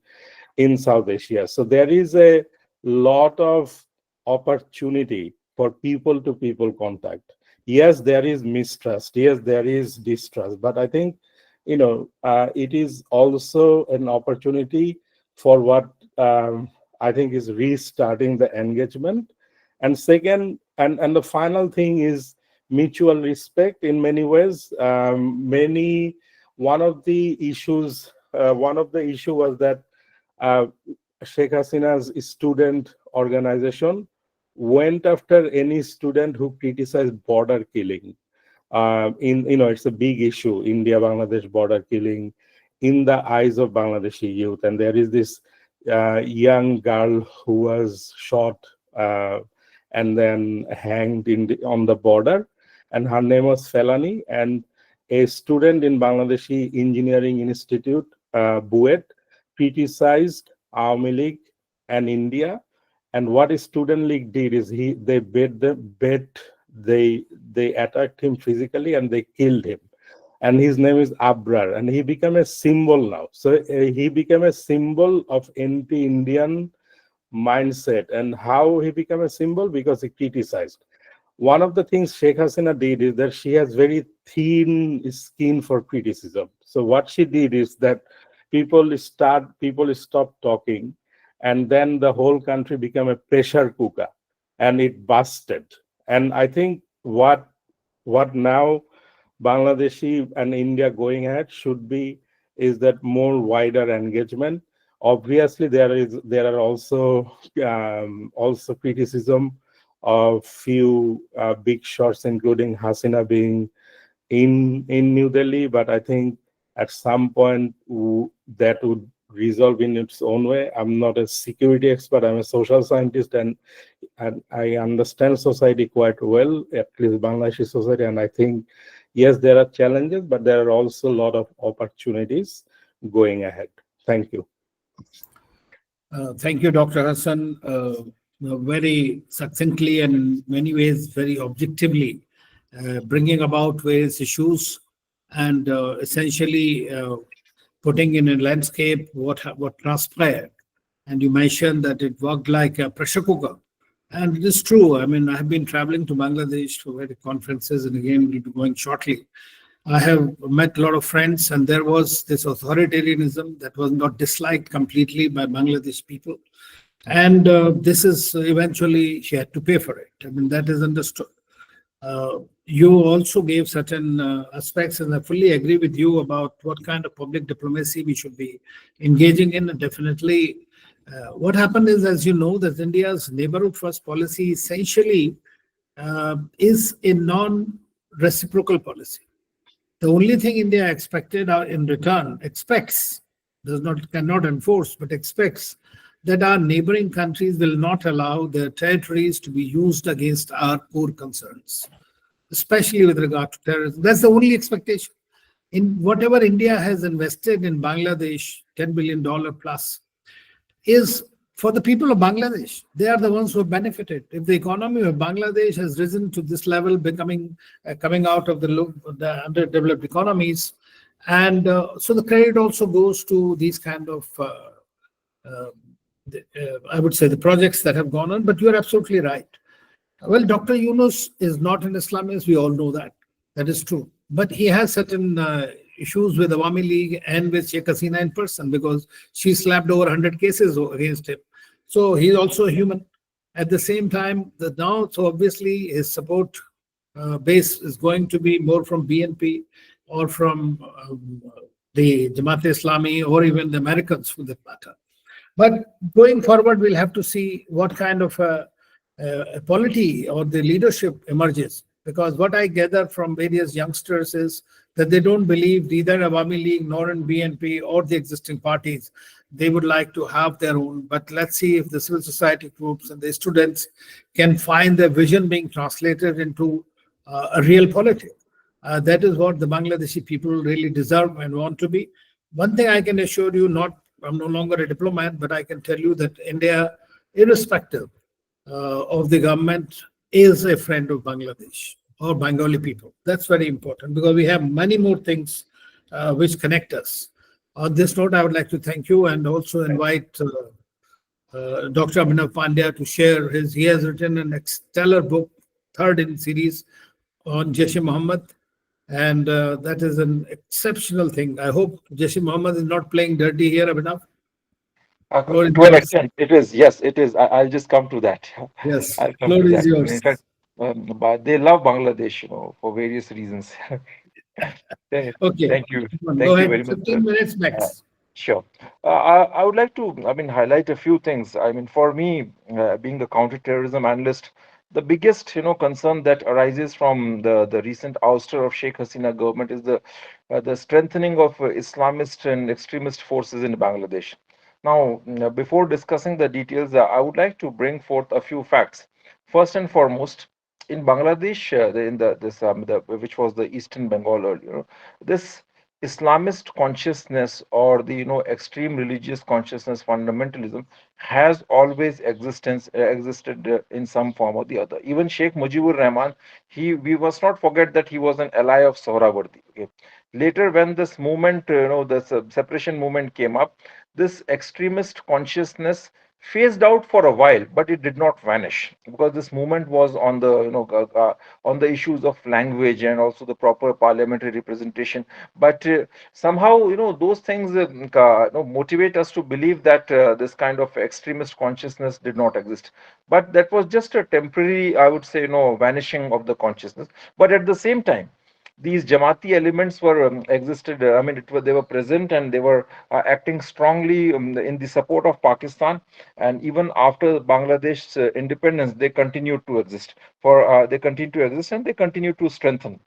South Asia. So there is a lot of opportunity for people-to-people contact. Yes, there is mistrust. Yes, there is distrust. But I think, it is also an opportunity for what I think is restarting the engagement. And second, and the final thing is mutual respect in many ways. One of the issue was that Sheikh Hasina's student organization went after any student who criticized border killing. It's a big issue, India-Bangladesh border killing in the eyes of Bangladeshi youth. And there is this young girl who was shot and then hanged on the border, and her name was Felani. And a student in Bangladeshi Engineering Institute, Buet, criticized Awami League and India. And what a student league did is they attacked him physically and they killed him. And his name is Abrar, and he became a symbol now. So he became a symbol of anti-Indian mindset. And how he became a symbol? Because he criticized. One of the things Sheikh Hasina did is that she has very thin skin for criticism. So what she did is that people stopped talking, and then the whole country became a pressure cooker, and it busted. And I think what now Bangladeshi and India going ahead should be is that more wider engagement. Obviously, there are also criticism of few big shots, including Hasina being in New Delhi. But I think at some point that would resolve in its own way. I'm not a security expert. I'm a social scientist, and I understand society quite well, at least Bangladeshi society. And I think, yes, there are challenges, but there are also a lot of opportunities going ahead. Thank you. Thank you, Dr. Hasan. Very succinctly and in many ways very objectively bringing about various issues and essentially putting in a landscape what transpired. And you mentioned that it worked like a pressure cooker. And it is true. I mean, I have been traveling to Bangladesh for various conferences, and again, we'll be going shortly. I have met a lot of friends, and there was this authoritarianism that was not disliked completely by Bangladesh people. And this is eventually she had to pay for it. I mean, that is understood. You also gave certain aspects, and I fully agree with you about what kind of public diplomacy we should be engaging in. And definitely, what happened is, as you know, that India's neighborhood first policy essentially is a non-reciprocal policy. The only thing India expected in return, cannot enforce, but expects that our neighboring countries will not allow their territories to be used against our core concerns, especially with regard to terrorism. That's the only expectation. In whatever India has invested in Bangladesh, $10 billion plus, is for the people of Bangladesh. They are the ones who have benefited. If the economy of Bangladesh has risen to this level, coming out of the underdeveloped economies, and so the credit also goes to these kind of I would say the projects that have gone on, but you are absolutely right. Well, Dr. Yunus is not an Islamist, we all know that. That is true. But he has certain issues with Awami League and with Sheikh Hasina in person, because she slapped over 100 cases against him. So he's also a human. At the same time, so obviously his support base is going to be more from BNP or from the Jamaat-e-Islami, or even the Americans for that matter. But going forward, we'll have to see what kind of a polity or the leadership emerges. Because what I gather from various youngsters is that they don't believe neither Awami League nor in BNP or the existing parties. They would like to have their own. But let's see if the civil society groups and the students can find their vision being translated into a real polity. That is what the Bangladeshi people really deserve and want to be. One thing I can assure you, I'm no longer a diplomat, but I can tell you that India, irrespective of the government, is a friend of Bangladesh or Bengali people. That's very important, because we have many more things which connect us. On this note, I would like to thank you and also invite Dr. Abhinav Pandya to share he has written a stellar book, third in series, on Jaish-e-Mohammed. And that is an exceptional thing. I hope Jaish-e-Mohammed is not playing dirty here, Abhinav. To an extent, it is. Yes, it is. I'll just come to that. Yes, I'll come floor to is that. yours. In fact, but they love Bangladesh, for various reasons. Okay. Thank you. Go Thank you ahead. very much, 15 sir. minutes max. Sure. I would like to, highlight a few things. For me, being the counterterrorism analyst, the biggest concern that arises from the recent ouster of Sheikh Hasina government is the strengthening of Islamist and extremist forces in Bangladesh. Now, before discussing the details, I would like to bring forth a few facts. First and foremost, in Bangladesh, in the this which was the Eastern Bengal earlier, this Islamist consciousness or the extreme religious consciousness fundamentalism has always existed in some form or the other. Even Sheikh Mujibur Rahman, we must not forget that he was an ally of Sohrawardi. Okay? Later, when this movement, the separation movement came up, this extremist consciousness phased out for a while, but it did not vanish because this movement was on the on the issues of language and also the proper parliamentary representation. But somehow those things motivate us to believe that this kind of extremist consciousness did not exist. But that was just a temporary, I would say, vanishing of the consciousness. But at the same time, these Jamaati elements were existed. I mean, they were present and they were acting strongly in the support of Pakistan. And even after Bangladesh's independence, they continued to exist. They continue to exist and they continue to strengthen.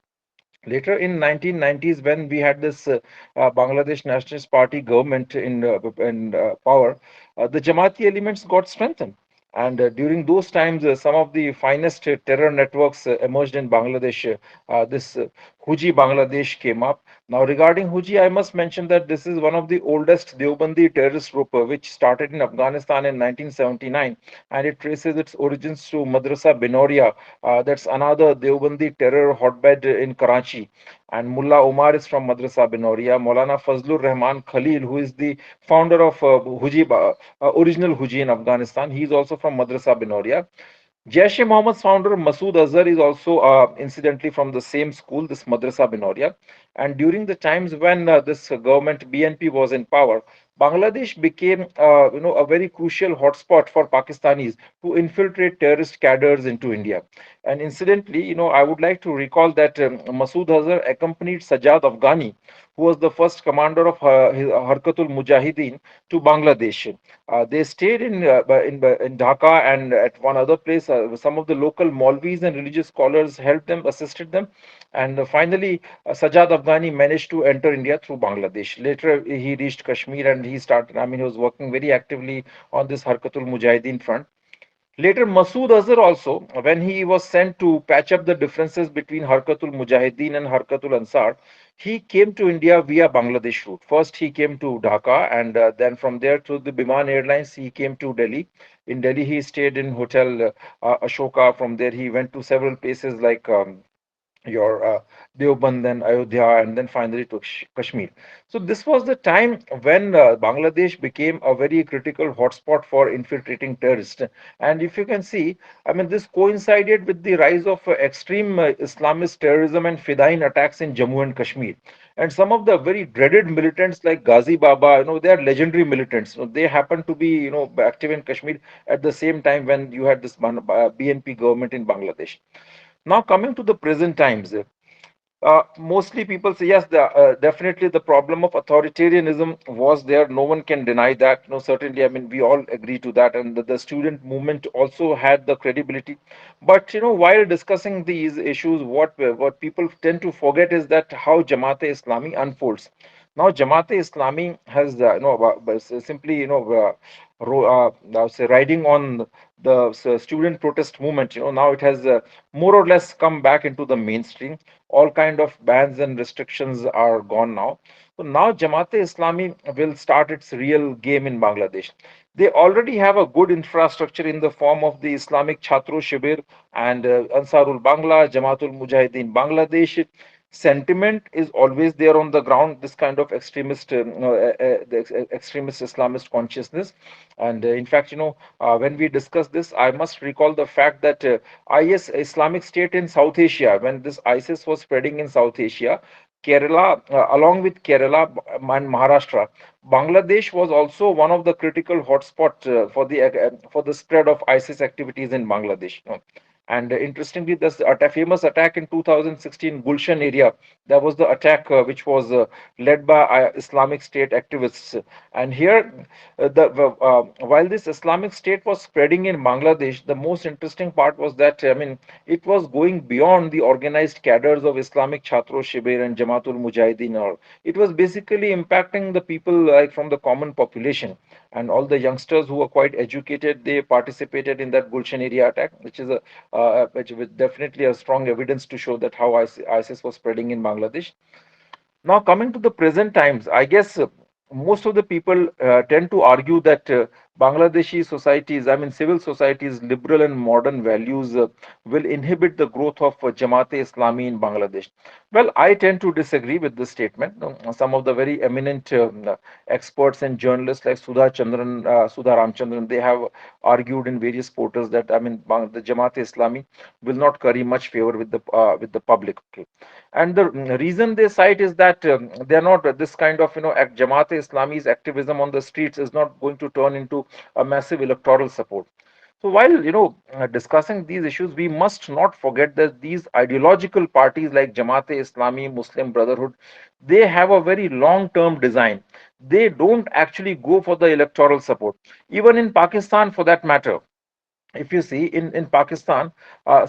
Later in 1990s, when we had this Bangladesh Nationalist Party government in power, the Jamaati elements got strengthened. And during those times, some of the finest terror networks emerged in Bangladesh. This Huji Bangladesh came up. Now, regarding Huji, I must mention that this is one of the oldest Deobandi terrorist group, which started in Afghanistan in 1979, and it traces its origins to Madrasa Binoria. That's another Deobandi terror hotbed in Karachi. And Mullah Omar is from Madrasa Binoria. Maulana Fazlur Rahman Khalil, who is the founder of original Huji in Afghanistan, he is also from Madrasa Binoria. Jaish-e-Mohammed's founder Masood Azhar is also incidentally from the same school, this Madrasa Binoria. And during the times when this government BNP was in power, Bangladesh became a very crucial hotspot for Pakistanis to infiltrate terrorist cadres into India. And incidentally, I would like to recall that Masood Azhar accompanied Sajjad Afghani, who was the first commander of Harkatul Mujahideen, to Bangladesh. They stayed in Dhaka and at one other place. Some of the local Maulvis and religious scholars helped them, assisted them, and finally, Sajjad Afghani managed to enter India through Bangladesh. Later, he reached Kashmir and he started. I mean, he was working very actively on this Harkatul Mujahideen front. Later, Masood Azhar also, when he was sent to patch up the differences between Harkatul Mujahideen and Harkatul Ansar, he came to India via Bangladesh route. First, he came to Dhaka, and then from there through the Biman Airlines, he came to Delhi. In Delhi, he stayed in Hotel Ashoka. From there, he went to several places like your Deoband, then Ayodhya, and then finally to Kashmir. So this was the time when Bangladesh became a very critical hotspot for infiltrating terrorists. And if you can see, I mean, this coincided with the rise of extreme Islamist terrorism and Fidain attacks in Jammu and Kashmir. And some of the very dreaded militants like Ghazi Baba, they are legendary militants. They happen to be, active in Kashmir at the same time when you had this BNP government in Bangladesh. Now coming to the present times, mostly people say yes, definitely the problem of authoritarianism was there. No one can deny that. No, certainly, I mean, we all agree to that, and the student movement also had the credibility. But while discussing these issues, what people tend to forget is that how Jamaat-e-Islami unfolds. Now, Jamaat-e-Islami has simply say riding on the student protest movement. Now it has more or less come back into the mainstream. All kind of bans and restrictions are gone now. So now Jamaat-e-Islami will start its real game in Bangladesh. They already have a good infrastructure in the form of the Islamic Chhatro Shibir and Ansarul Bangla, Jamaatul Mujahideen Bangladesh. Sentiment is always there on the ground. This kind of extremist, the extremist Islamist consciousness, and in fact, when we discuss this, I must recall the fact that IS, Islamic State in South Asia, when this ISIS was spreading in South Asia, Kerala, along with Kerala and Maharashtra, Bangladesh was also one of the critical hotspot for the spread of ISIS activities in Bangladesh. And interestingly, this famous attack in 2016 Gulshan area, that was the attack which was led by Islamic State activists. And here, while this Islamic State was spreading in Bangladesh, the most interesting part was that, I mean, it was going beyond the organized cadres of Islamic Chhatro Shibir and Jamaatul Mujahideen. Or it was basically impacting the people like from the common population, and all the youngsters who were quite educated, they participated in that Gulshan area attack, which is a which with definitely a strong evidence to show that how ISIS was spreading in Bangladesh. Now, coming to the present times, I guess most of the people tend to argue that Bangladeshi societies, I mean, civil societies, liberal and modern values will inhibit the growth of Jamaat-e-Islami in Bangladesh. Well, I tend to disagree with this statement. Some of the very eminent experts and journalists like Sudha Ramchandran, they have argued in various portals that, I mean, the Jamaat-e-Islami will not curry much favor with the public. Okay. And the reason they cite is that they are not this kind of, Jamaat Islami's activism on the streets is not going to turn into a massive electoral support. So while discussing these issues, we must not forget that these ideological parties like Jamaat Islami, Muslim Brotherhood, they have a very long-term design. They don't actually go for the electoral support. Even in Pakistan, for that matter, if you see in Pakistan,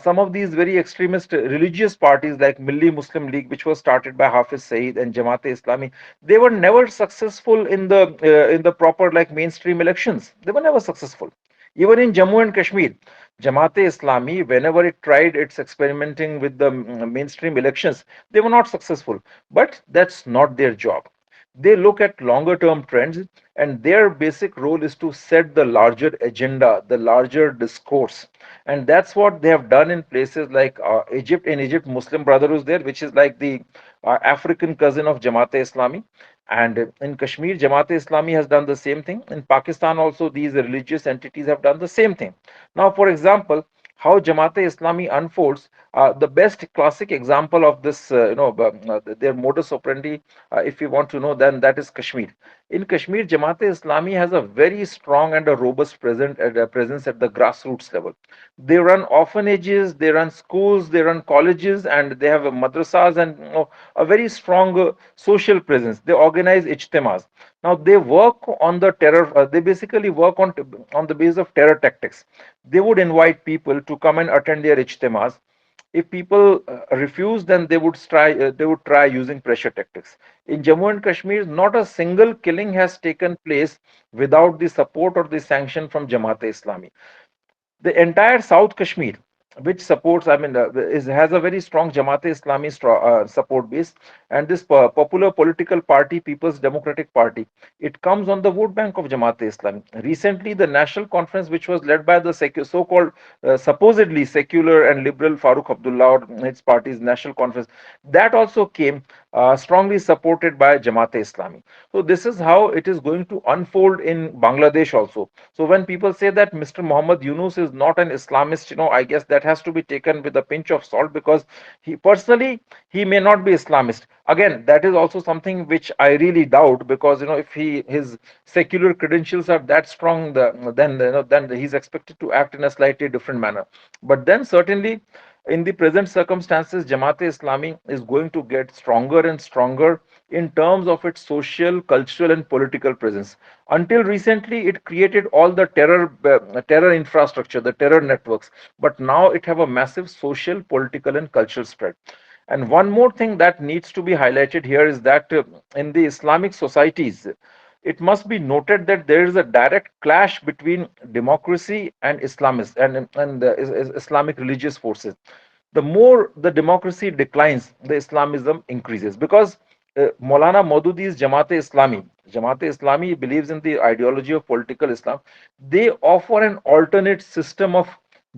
some of these very extremist religious parties like Milli Muslim League, which was started by Hafiz Saeed and Jamaat-e-Islami, they were never successful in the proper like mainstream elections. They were never successful. Even in Jammu and Kashmir, Jamaat-e-Islami, whenever it tried its experimenting with the mainstream elections, they were not successful. But that's not their job. They look at longer term trends, and their basic role is to set the larger agenda, the larger discourse. And that's what they have done in places like Egypt. In Egypt, Muslim Brotherhood is there, which is like the African cousin of Jamaat-e-Islami. And in Kashmir, Jamaat-e-Islami has done the same thing. In Pakistan also, these religious entities have done the same thing. Now, for example, how Jamaat-e-Islami unfolds, the best classic example of this, their modus operandi, if you want to know, then that is Kashmir. In Kashmir, Jamaat-e-Islami has a very strong and a robust presence at the grassroots level. They run orphanages, they run schools, they run colleges, and they have madrasas and a very strong social presence. They organize ijtemas. Now they work on the terror. They basically work on the basis of terror tactics. They would invite people to come and attend their ijtemas. If people refuse, then they would try using pressure tactics. In Jammu and Kashmir, not a single killing has taken place without the support or the sanction from Jamaat-e-Islami. The entire South Kashmir, which supports, I mean, has a very strong Jamaat-e-Islami support base, and this popular political party, People's Democratic Party, it comes on the vote bank of Jamaat-e-Islami. Recently, the national conference, which was led by the so-called supposedly secular and liberal Farooq Abdullah, or its party's national conference, that also came strongly supported by Jamaat-e-Islami. So this is how it is going to unfold in Bangladesh also. So when people say that Mr. Muhammad Yunus is not an Islamist, I guess that has to be taken with a pinch of salt, because he personally, he may not be Islamist. Again, that is also something which I really doubt, because if his secular credentials are that strong, then he's expected to act in a slightly different manner. But then certainly, in the present circumstances, Jamaat-e-Islami is going to get stronger and stronger in terms of its social, cultural, and political presence. Until recently, it created all the terror infrastructure, the terror networks. But now it have a massive social, political, and cultural spread. And one more thing that needs to be highlighted here is that in the Islamic societies, it must be noted that there is a direct clash between democracy and Islamist and the Islamic religious forces. The more the democracy declines, the Islamism increases, because Maulana Maududi's Jamaat-e-Islami, Jamaat-e-Islami believes in the ideology of political Islam. They offer an alternate system of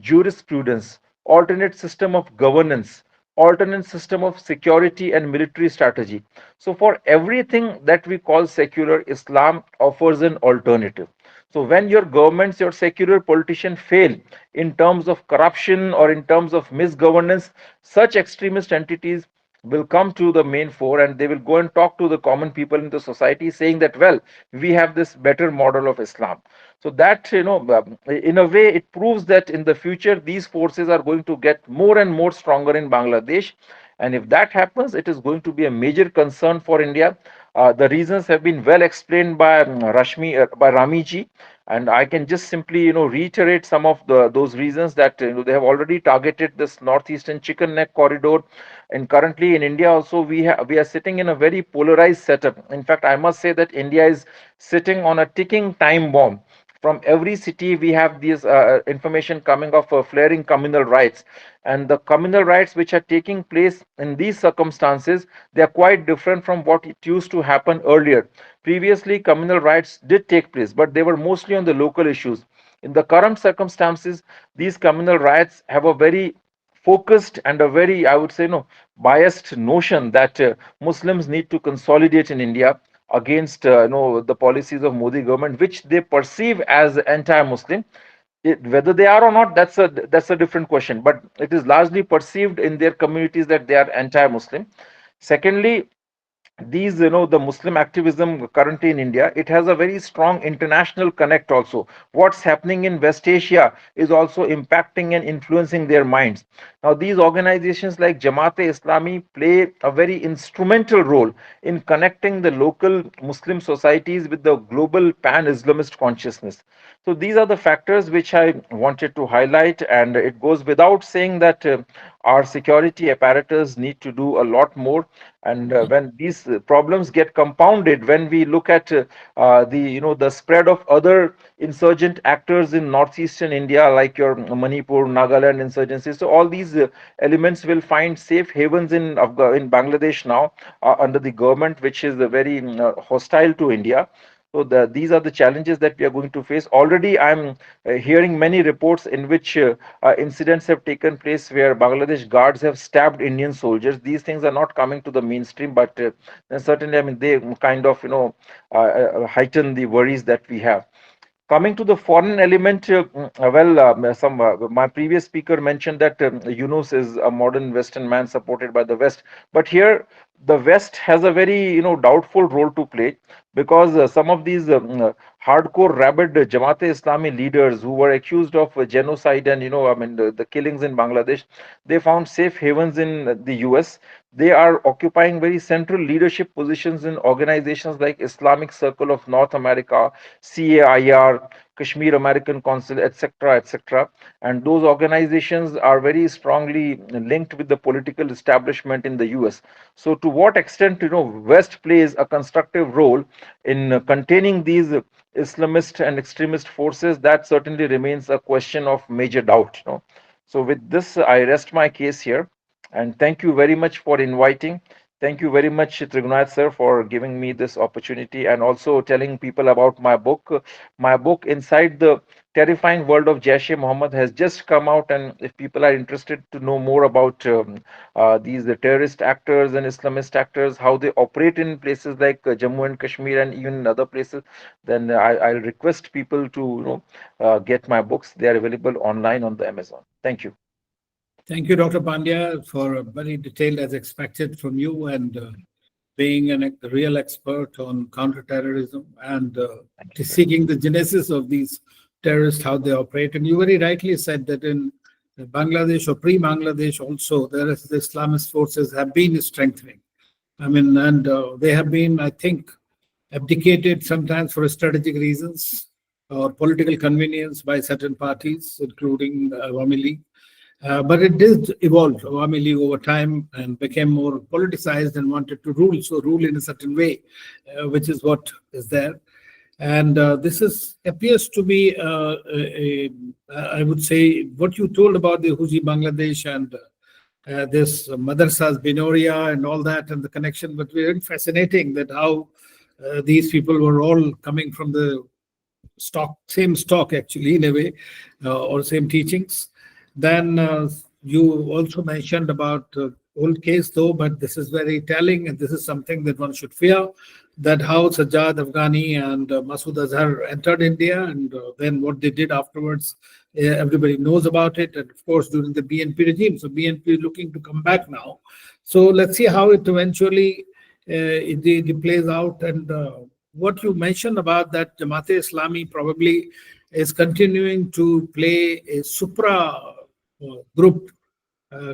jurisprudence, alternate system of governance, alternate system of security and military strategy. So for everything that we call secular, Islam offers an alternative. So when your governments, your secular politicians fail in terms of corruption or in terms of misgovernance, such extremist entities will come to the main fore, and they will go and talk to the common people in the society, saying that, well, we have this better model of Islam. So that, in a way, it proves that in the future these forces are going to get more and more stronger in Bangladesh. And if that happens, it is going to be a major concern for India. The reasons have been well explained by by Rami ji, and I can just simply, reiterate some of those reasons, that they have already targeted this northeastern chicken neck corridor. And currently in India also, we are sitting in a very polarized setup. In fact, I must say that India is sitting on a ticking time bomb. From every city we have this information coming of flaring communal riots, and the communal riots which are taking place in these circumstances, they are quite different from what it used to happen earlier. Previously, communal riots did take place, but they were mostly on the local issues. In the current circumstances, these communal riots have a very focused and a very, I would say, no, biased notion that Muslims need to consolidate in India against the policies of Modi government, which they perceive as anti-Muslim. Whether they are or not, that's a different question. But it is largely perceived in their communities that they are anti-Muslim. Secondly, these, the Muslim activism currently in India, it has a very strong international connect also. What's happening in West Asia is also impacting and influencing their minds. Now these organizations like Jamaat-e Islami play a very instrumental role in connecting the local Muslim societies with the global pan-Islamist consciousness. So these are the factors which I wanted to highlight, and it goes without saying that our security apparatus need to do a lot more. And when these problems get compounded, when we look at the spread of other insurgent actors in northeastern India, like your Manipur, Nagaland insurgencies, so all these elements will find safe havens in Bangladesh now, under the government which is very hostile to India. So these are the challenges that we are going to face. Already, I'm hearing many reports in which incidents have taken place where Bangladesh guards have stabbed Indian soldiers. These things are not coming to the mainstream, but certainly, I mean, they kind of, heighten the worries that we have. Coming to the foreign element, my previous speaker mentioned that Yunus is a modern Western man supported by the West, but here the West has a very doubtful role to play, because some of these hardcore rabid Jamaat-e Islami leaders who were accused of genocide and the killings in Bangladesh, they found safe havens in the US. They are occupying very central leadership positions in organizations like Islamic Circle of North America, CAIR, Kashmir American Council, etc., etc. And those organizations are very strongly linked with the political establishment in the US. So, to what extent West plays a constructive role in containing these Islamist and extremist forces, that certainly remains a question of major doubt. So, with this, I rest my case here, and thank you very much for inviting. Thank you very much, Trigunayat sir, for giving me this opportunity and also telling people about my book. My book, Inside the Terrifying World of Jaish-e-Mohammed, has just come out, and if people are interested to know more about these terrorist actors and Islamist actors, how they operate in places like Jammu and Kashmir and even in other places, then I'll request people to get my books. They are available online on the Amazon. Thank you. Thank you, Dr. Pandya, for a very detailed as expected from you, and being a real expert on counterterrorism and seeking the genesis of these terrorists, how they operate. And you very rightly said that in Bangladesh or pre-Bangladesh also, the Islamist forces have been strengthening. I mean, and they have been, I think, abdicated sometimes for strategic reasons or political convenience by certain parties, including Awami League. But it did evolve, Awami League, over time, and became more politicized and wanted to rule in a certain way, which is what is there. And this appears to be, I would say, what you told about the Huzi Bangladesh and this Madrasas Binoria and all that, and the connection, but very fascinating that how these people were all coming from the same stock actually, in a way, or same teachings. Then you also mentioned about old case though, but this is very telling, and this is something that one should fear, that how Sajjad Afghani and Masood Azhar entered India, and then what they did afterwards Everybody knows about it, and of course during the BNP regime. So BNP is looking to come back now. So let's see how it eventually it plays out. And what you mentioned about that Jamaat-e-Islami probably is continuing to play a supra group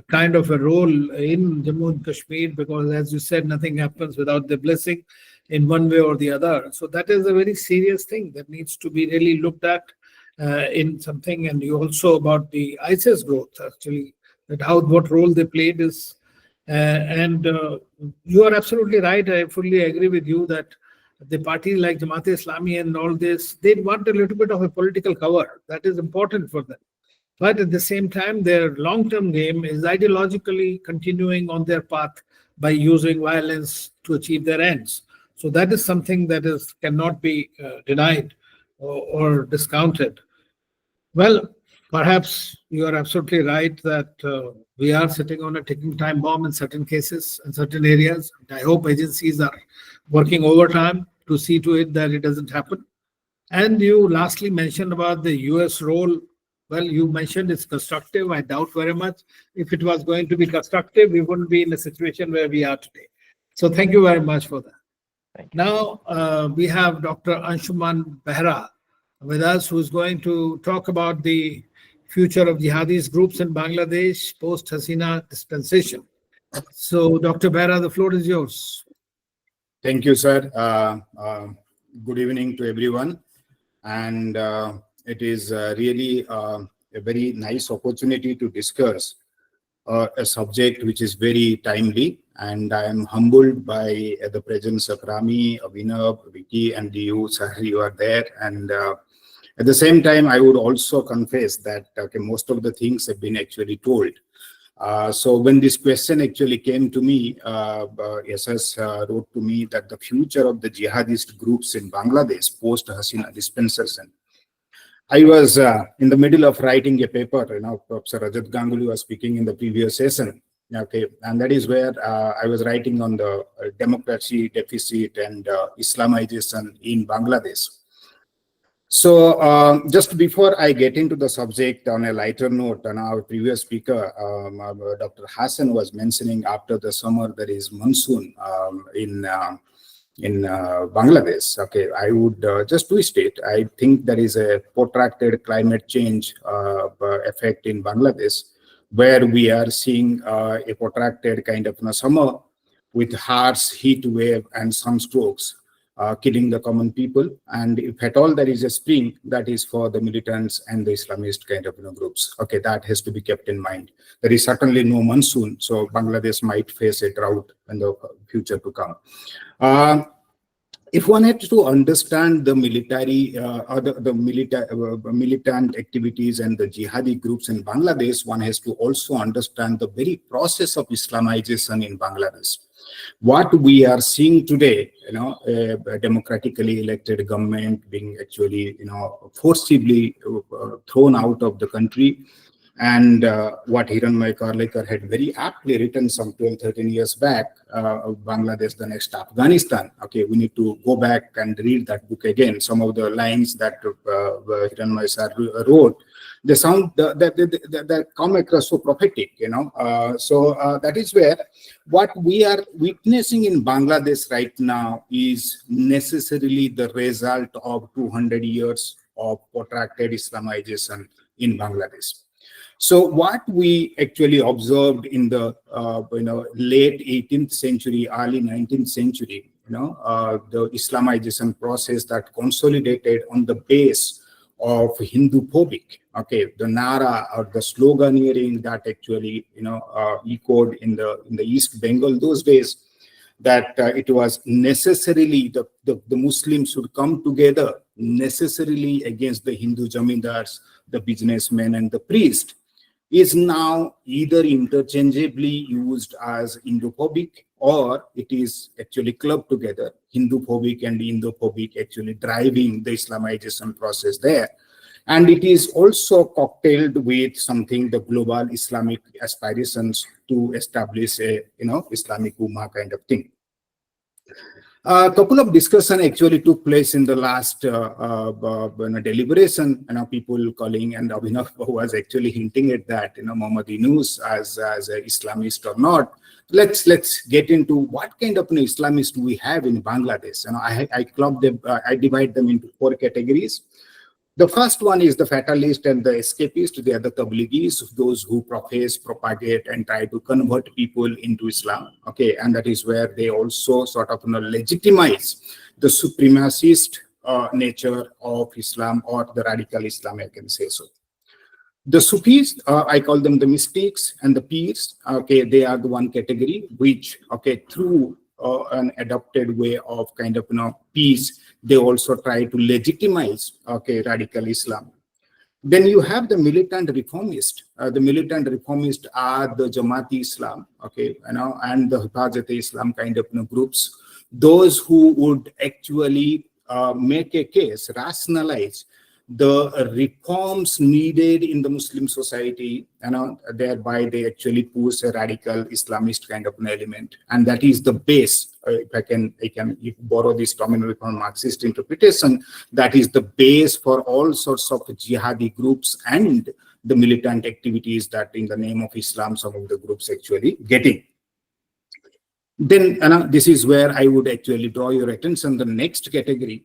kind of a role in Jammu and Kashmir, because as you said, nothing happens without the blessing in one way or the other. So that is a very serious thing that needs to be really looked at in something. And you also about the ISIS growth, actually, that what role they played is, and you are absolutely right. I fully agree with you that the parties like Jamaat-e-Islami and all this, they want a little bit of a political cover. That is important for them. But at the same time, their long-term game is ideologically continuing on their path by using violence to achieve their ends. So that is something that cannot be denied or discounted. Well, perhaps you are absolutely right that we are sitting on a ticking time bomb in certain cases, in certain areas. I hope agencies are working overtime to see to it that it doesn't happen. And you lastly mentioned about the US role. Well, you mentioned it's constructive. I doubt very much. If it was going to be constructive, we wouldn't be in a situation where we are today. So thank you very much for that. Thank you. Now we have Dr. Anshuman Behera with us, who's going to talk about the future of jihadist groups in Bangladesh post-Hasina dispensation. So Dr. Behera, the floor is yours. Thank you, sir. Good evening to everyone. And it is really a very nice opportunity to discuss a subject which is very timely. And I am humbled by the presence of Rami, Abhinav, Vicky, and you, sir, you are there. And at the same time, I would also confess that most of the things have been actually told. So when this question actually came to me, SS wrote to me that the future of the jihadist groups in Bangladesh post-Hasina dispensation. I was in the middle of writing a paper, Professor Rajat Ganguly was speaking in the previous session. Okay, and that is where I was writing on the democracy deficit and Islamization in Bangladesh. So just before I get into the subject on a lighter note, on our previous speaker, Dr. Hasan was mentioning after the summer there is monsoon in Bangladesh. Okay, I would just twist it. I think there is a protracted climate change effect in Bangladesh, where we are seeing a protracted kind of summer with harsh heat wave and sunstrokes. Killing the common people, and if at all there is a spring, that is for the militants and the Islamist kind of groups. Okay, that has to be kept in mind. There is certainly no monsoon, so Bangladesh might face a drought in the future to come. If one had to understand the military or the militant activities and the jihadi groups in Bangladesh, one has to also understand the very process of Islamization in Bangladesh. What we are seeing today, a democratically elected government being actually, forcibly thrown out of the country, and what Hiranmay Karlekar had very aptly written some 12, 13 years back, Bangladesh, the next Afghanistan. Okay, we need to go back and read that book again. Some of the lines that Hiranmay sir wrote, they sound that come across so prophetic, So that is where what we are witnessing in Bangladesh right now is necessarily the result of 200 years of protracted Islamization in Bangladesh. So what we actually observed in the late 18th century, early 19th century, the Islamization process that consolidated on the base of Hindu phobic. Okay, the Nara or the sloganeering that actually echoed in the East Bengal those days, that it was necessarily the Muslims should come together necessarily against the Hindu jamindars, the businessmen, and the priest, is now either interchangeably used as Indo-phobic, or it is actually clubbed together, Hindu-phobic and Indo-phobic actually driving the Islamization process there. And it is also cocktailed with something, the global Islamic aspirations to establish a, Islamic Ummah kind of thing. A couple of discussion actually took place in the last deliberation. People calling, and Abhinav was actually hinting at that. Muhammad Yunus as an Islamist or not. Let's get into what kind of Islamist we have in Bangladesh. I club them. I divide them into 4 categories. The first one is the fatalist and the escapist. They are the tabligis, those who profess, propagate, and try to convert people into Islam. Okay, and that is where they also sort of legitimize the supremacist nature of Islam, or the radical Islam, I can say so. The Sufis, I call them the mystics, and the peers. Okay, they are the one category which, okay, through an adopted way of kind of peace, they also try to legitimize, okay, radical Islam. Then you have the militant reformist. The militant reformists are the Jamaati Islam, okay, and the Hifazat Islam kind of groups. Those who would actually make a case, rationalize the reforms needed in the Muslim society, thereby they actually push a radical Islamist kind of an element, and that is the base. If I can borrow this terminology from Marxist interpretation, that is the base for all sorts of jihadi groups and the militant activities that, in the name of Islam, some of the groups actually getting. Then this is where I would actually draw your attention. The next category,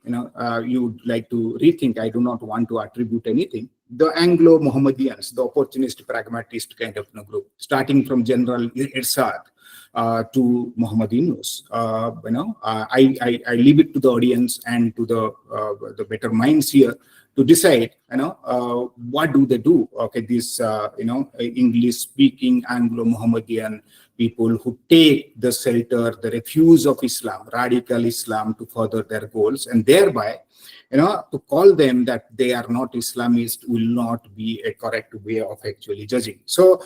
you would like to rethink. I do not want to attribute anything. The Anglo-Mohammedans, the opportunist, pragmatist kind of group, starting from General Irsad to Muhammad Yunus. I leave it to the audience and to the better minds here to decide, what do they do? Okay, this, English-speaking Anglo-Mohammedan people who take the shelter, the refuge of Islam, radical Islam, to further their goals, and thereby, to call them that they are not Islamist will not be a correct way of actually judging. So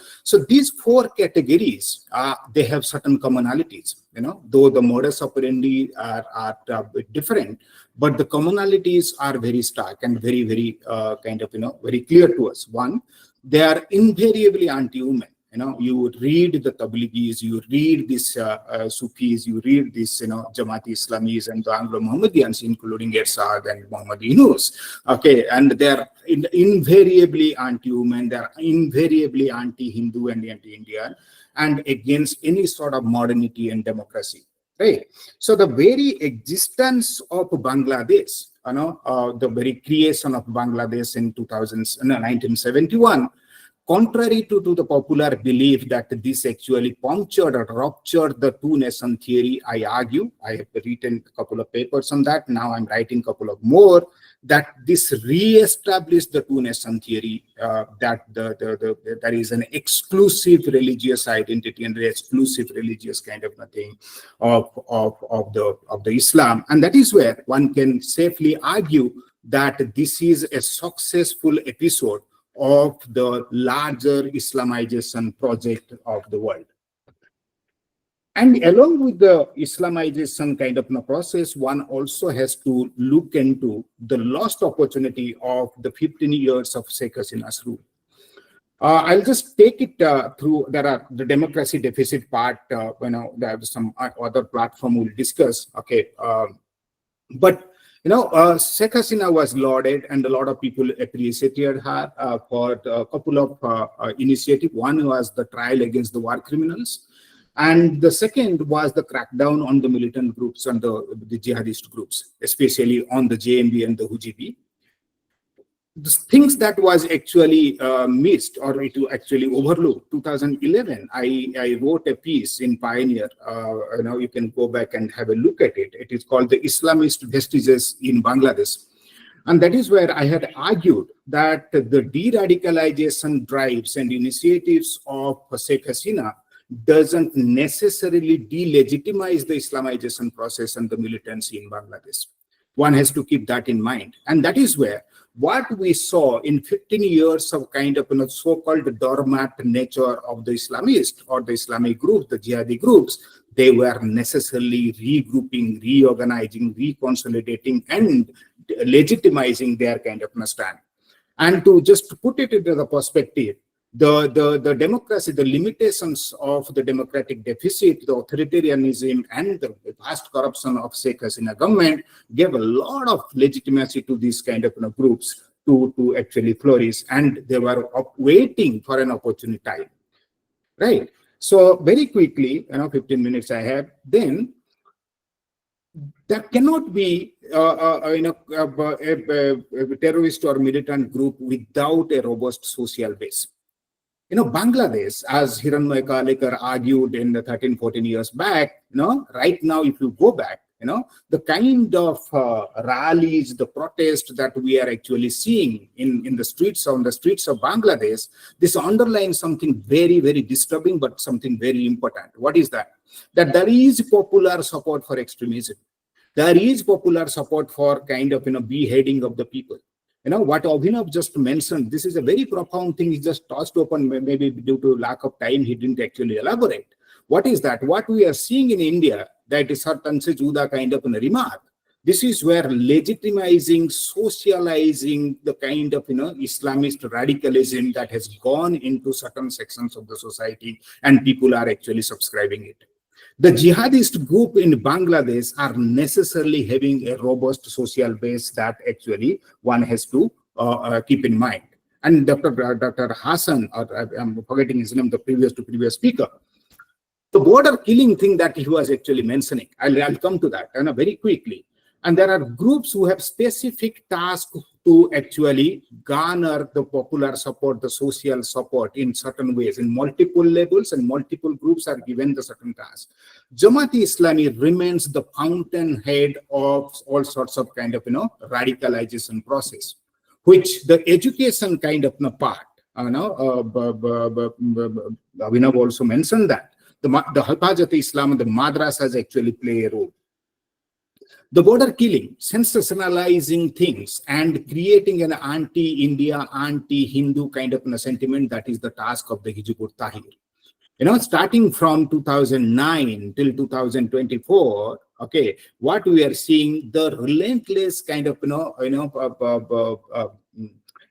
these 4 categories, they have certain commonalities, though the modus operandi are different, but the commonalities are very stark and very, very kind of, very clear to us. One, they are invariably anti-women. You read the Tabligis, you read these Sufis, you read these, Jamaati Islamis and the Anglo-Mohammedans, including Irsad and Muhammad Yunus. Okay, and they are invariably anti-women, they are invariably anti-Hindu and anti-Indian, and against any sort of modernity and democracy. Right. So the very existence of Bangladesh, the very creation of Bangladesh in 1971. Contrary to the popular belief that this actually punctured or ruptured the two-nation theory, I argue, I have written a couple of papers on that, now I'm writing a couple of more, that this re-established the two-nation theory, that there is an exclusive religious identity and the exclusive religious kind of thing of the Islam. And that is where one can safely argue that this is a successful episode of the larger Islamization project of the world. And along with the Islamization kind of process, one also has to look into the lost opportunity of the 15 years of Sheikh Hasina's rule. I'll just take it through. There are the democracy deficit part. There's some other platform we'll discuss. Okay, but Sheikh Hasina was lauded, and a lot of people appreciated her for a couple of initiatives. One was the trial against the war criminals, and the second was the crackdown on the militant groups and the jihadist groups, especially on the JMB and the Hujibi. The things that was actually missed or it actually overlooked. 2011, I wrote a piece in Pioneer. You can go back and have a look at it. It is called The Islamist Vestiges in Bangladesh. And that is where I had argued that the de-radicalization drives and initiatives of Sheikh Hasina doesn't necessarily delegitimize the Islamization process and the militancy in Bangladesh. One has to keep that in mind. And that is where what we saw in 15 years of kind of so-called dormant nature of the Islamist or the Islamic groups, the jihadi groups, they were necessarily regrouping, reorganizing, reconsolidating, and legitimizing their kind of stand. And to just put it into the perspective, the democracy, the limitations of the democratic deficit, the authoritarianism, and the vast corruption of Sheikh Hasina government gave a lot of legitimacy to these kind of groups to actually flourish, and they were waiting for an opportunity time, right? So very quickly, 15 minutes I have, then there cannot be a terrorist or militant group without a robust social base. Bangladesh, as Hiranmay Kalekar argued in the 13, 14 years back, right now, if you go back, the kind of rallies, the protest that we are actually seeing in the streets, on the streets of Bangladesh, this underlines something very, very disturbing, but something very important. What is that? That there is popular support for extremism. There is popular support for kind of, beheading of the people. What Abhinav just mentioned, this is a very profound thing. He just tossed open, maybe due to lack of time, he didn't actually elaborate. What is that? What we are seeing in India, that is certain se juda kind of a remark. This is where legitimizing, socializing the kind of, Islamist radicalism that has gone into certain sections of the society, and people are actually subscribing it. The jihadist group in Bangladesh are necessarily having a robust social base that actually one has to keep in mind. And Dr. Hasan, or I'm forgetting his name, the previous speaker, the border killing thing that he was actually mentioning, I'll come to that very quickly. And there are groups who have specific tasks to actually garner the popular support, the social support in certain ways, in multiple levels, and multiple groups are given the certain tasks. Jamaat-e-Islami remains the fountainhead of all sorts of kind of, radicalization process, which the education kind of part, Abhinav also mentioned that the Hafazat-e-Islam, the madrasas actually play a role. The border killing, sensationalizing things, and creating an anti-India, anti-Hindu kind of sentiment, that is the task of the Hizb ut-Tahrir. Starting from 2009 till 2024, okay, what we are seeing, the relentless kind of,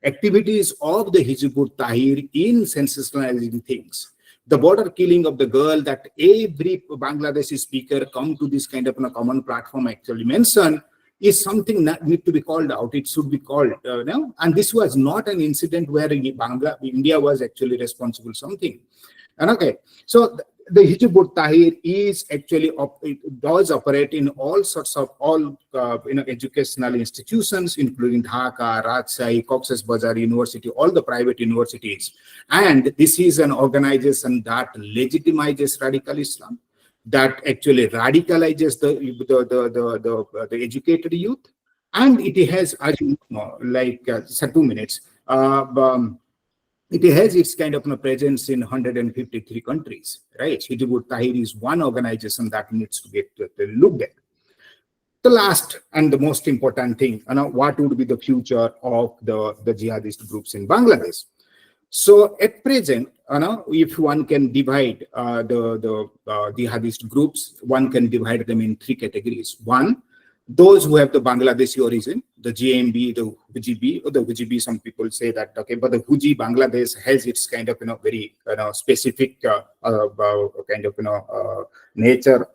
activities of the Hizb ut-Tahrir in sensationalizing things. The border killing of the girl that every Bangladeshi speaker come to this kind of a common platform actually mention is something that need to be called out. It should be called, and this was not an incident where India was actually responsible something. And okay, so the Hizb ut-Tahrir is actually, it does operate in all sorts of, educational institutions, including Dhaka, Rajshahi, Cox's Bazar University, all the private universities. And this is an organization that legitimizes radical Islam, that actually radicalizes the educated youth. And it has, as you know, like, 2 minutes, it has its kind of presence in 153 countries, right? Hizb ut-Tahrir is one organization that needs to get looked at. The last and the most important thing, what would be the future of the jihadist groups in Bangladesh? So at present, if one can divide the jihadist groups, one can divide them in 3 categories. One, those who have the Bangladeshi origin, the JMB, the Huji, or the Huji, some people say that, okay, but the Huji Bangladesh has its kind of, very, specific kind of, nature,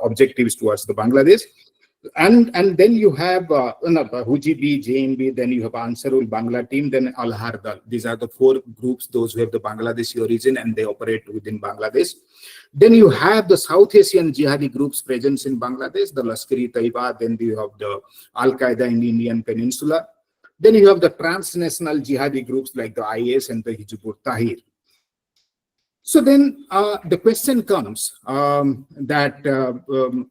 objectives towards the Bangladesh. And then you have Huji, JMB, then you have Ansarul Bangla team, then Al Hardal. These are the 4 groups, those who have the Bangladeshi origin and they operate within Bangladesh. Then you have the South Asian jihadi groups presence in Bangladesh, the Lashkar-e-Taiba, then you have the Al-Qaeda in the Indian Peninsula. Then you have the transnational jihadi groups like the IS and the Hizb ut-Tahrir. So then the question comes that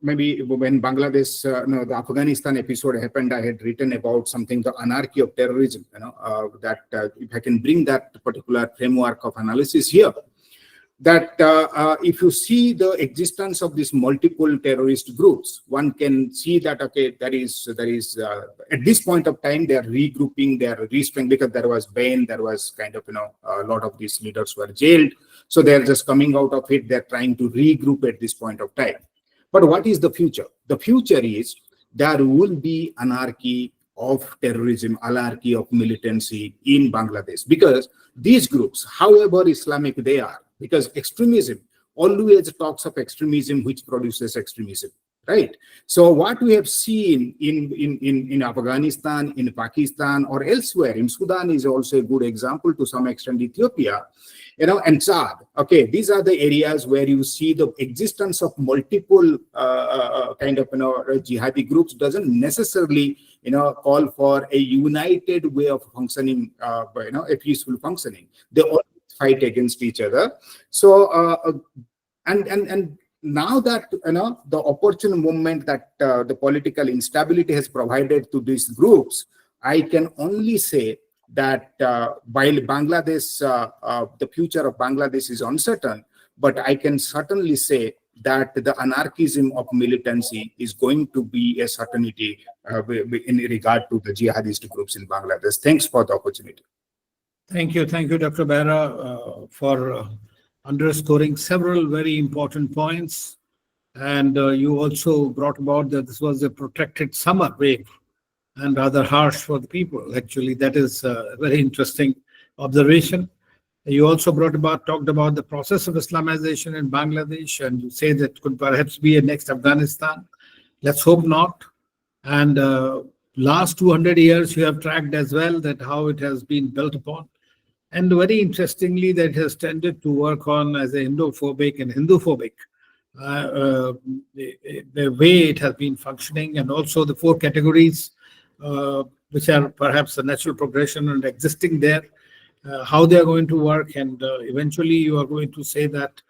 maybe when Bangladesh, the Afghanistan episode happened, I had written about something, the anarchy of terrorism, that if I can bring that particular framework of analysis here, that if you see the existence of these multiple terrorist groups, one can see that, okay, there is at this point of time, they are regrouping, they are restrengthening, because there was Bain, there was kind of, a lot of these leaders were jailed. So they're just coming out of it, they're trying to regroup at this point of time. But what is the future? The future is there will be anarchy of terrorism, hierarchy of militancy in Bangladesh. Because these groups, however Islamic they are, because extremism always talks of extremism which produces extremism, right? So what we have seen in Afghanistan, in Pakistan, or elsewhere, in Sudan is also a good example, to some extent Ethiopia, and Chad. Okay, these are the areas where you see the existence of multiple kind of jihadi groups doesn't necessarily call for a united way of functioning, a peaceful functioning. They all fight against each other. So and now that the opportune moment that the political instability has provided to these groups, I can only say that while Bangladesh, the future of Bangladesh is uncertain, but I can certainly say that the anarchism of militancy is going to be a certainty in regard to the jihadist groups in Bangladesh. Thanks for the opportunity. Thank you, Dr. Behera, for underscoring several very important points. And you also brought about that this was a protracted summer wave and rather harsh for the people. Actually, that is a very interesting observation. You also talked about the process of Islamization in Bangladesh, and you say that could perhaps be a next Afghanistan. Let's hope not. And last 200 years, you have tracked as well that how it has been built upon. And very interestingly, that has tended to work on as a Indophobic and Hinduphobic the way it has been functioning, and also the four categories which are perhaps the natural progression and existing there, how they are going to work, and eventually you are going to say that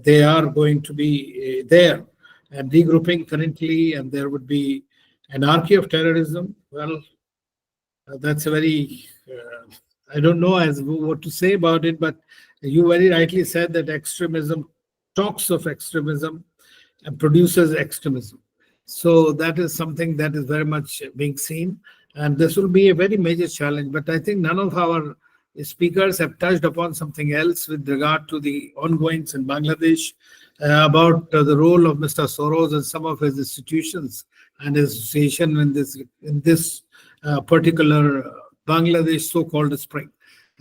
they are going to be there and regrouping currently, and there would be anarchy of terrorism. Well, that's a very I don't know what to say about it, but you very rightly said that extremism talks of extremism and produces extremism. So that is something that is very much being seen, and this will be a very major challenge. But I think none of our speakers have touched upon something else with regard to the ongoings in Bangladesh, about the role of Mr. Soros and some of his institutions and his association in this particular Bangladesh so-called spring.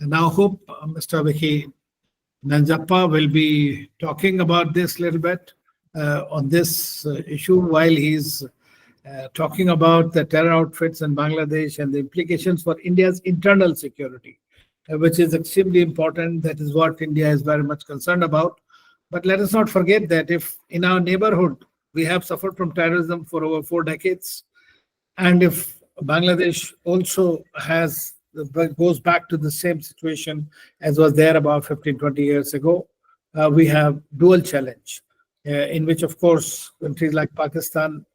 And now hope Mr. Vicky Nanjappa will be talking about this a little bit on this issue while he's talking about the terror outfits in Bangladesh and the implications for India's internal security, which is extremely important. That is what India is very much concerned about. But let us not forget that if in our neighborhood we have suffered from terrorism for over 4 decades, and if Bangladesh also goes back to the same situation as was there about 15, 20 years ago, we have dual challenge, in which, of course, countries like Pakistan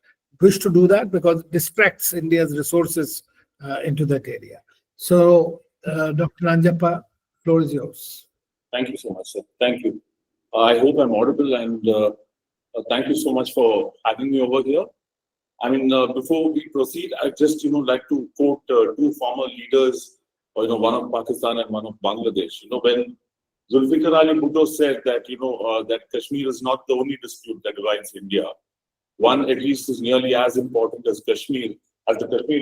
wish to do that because it distracts India's resources into that area. So, Dr. Nanjappa, floor is yours. Thank you so much, sir. Thank you. I hope I'm audible, and thank you so much for having me over here. I mean, before we proceed, I just like to quote two former leaders, one of Pakistan and one of Bangladesh. When Zulfikar Ali Bhutto said that that Kashmir is not the only dispute that divides India. One at least is nearly as important as the Kashmir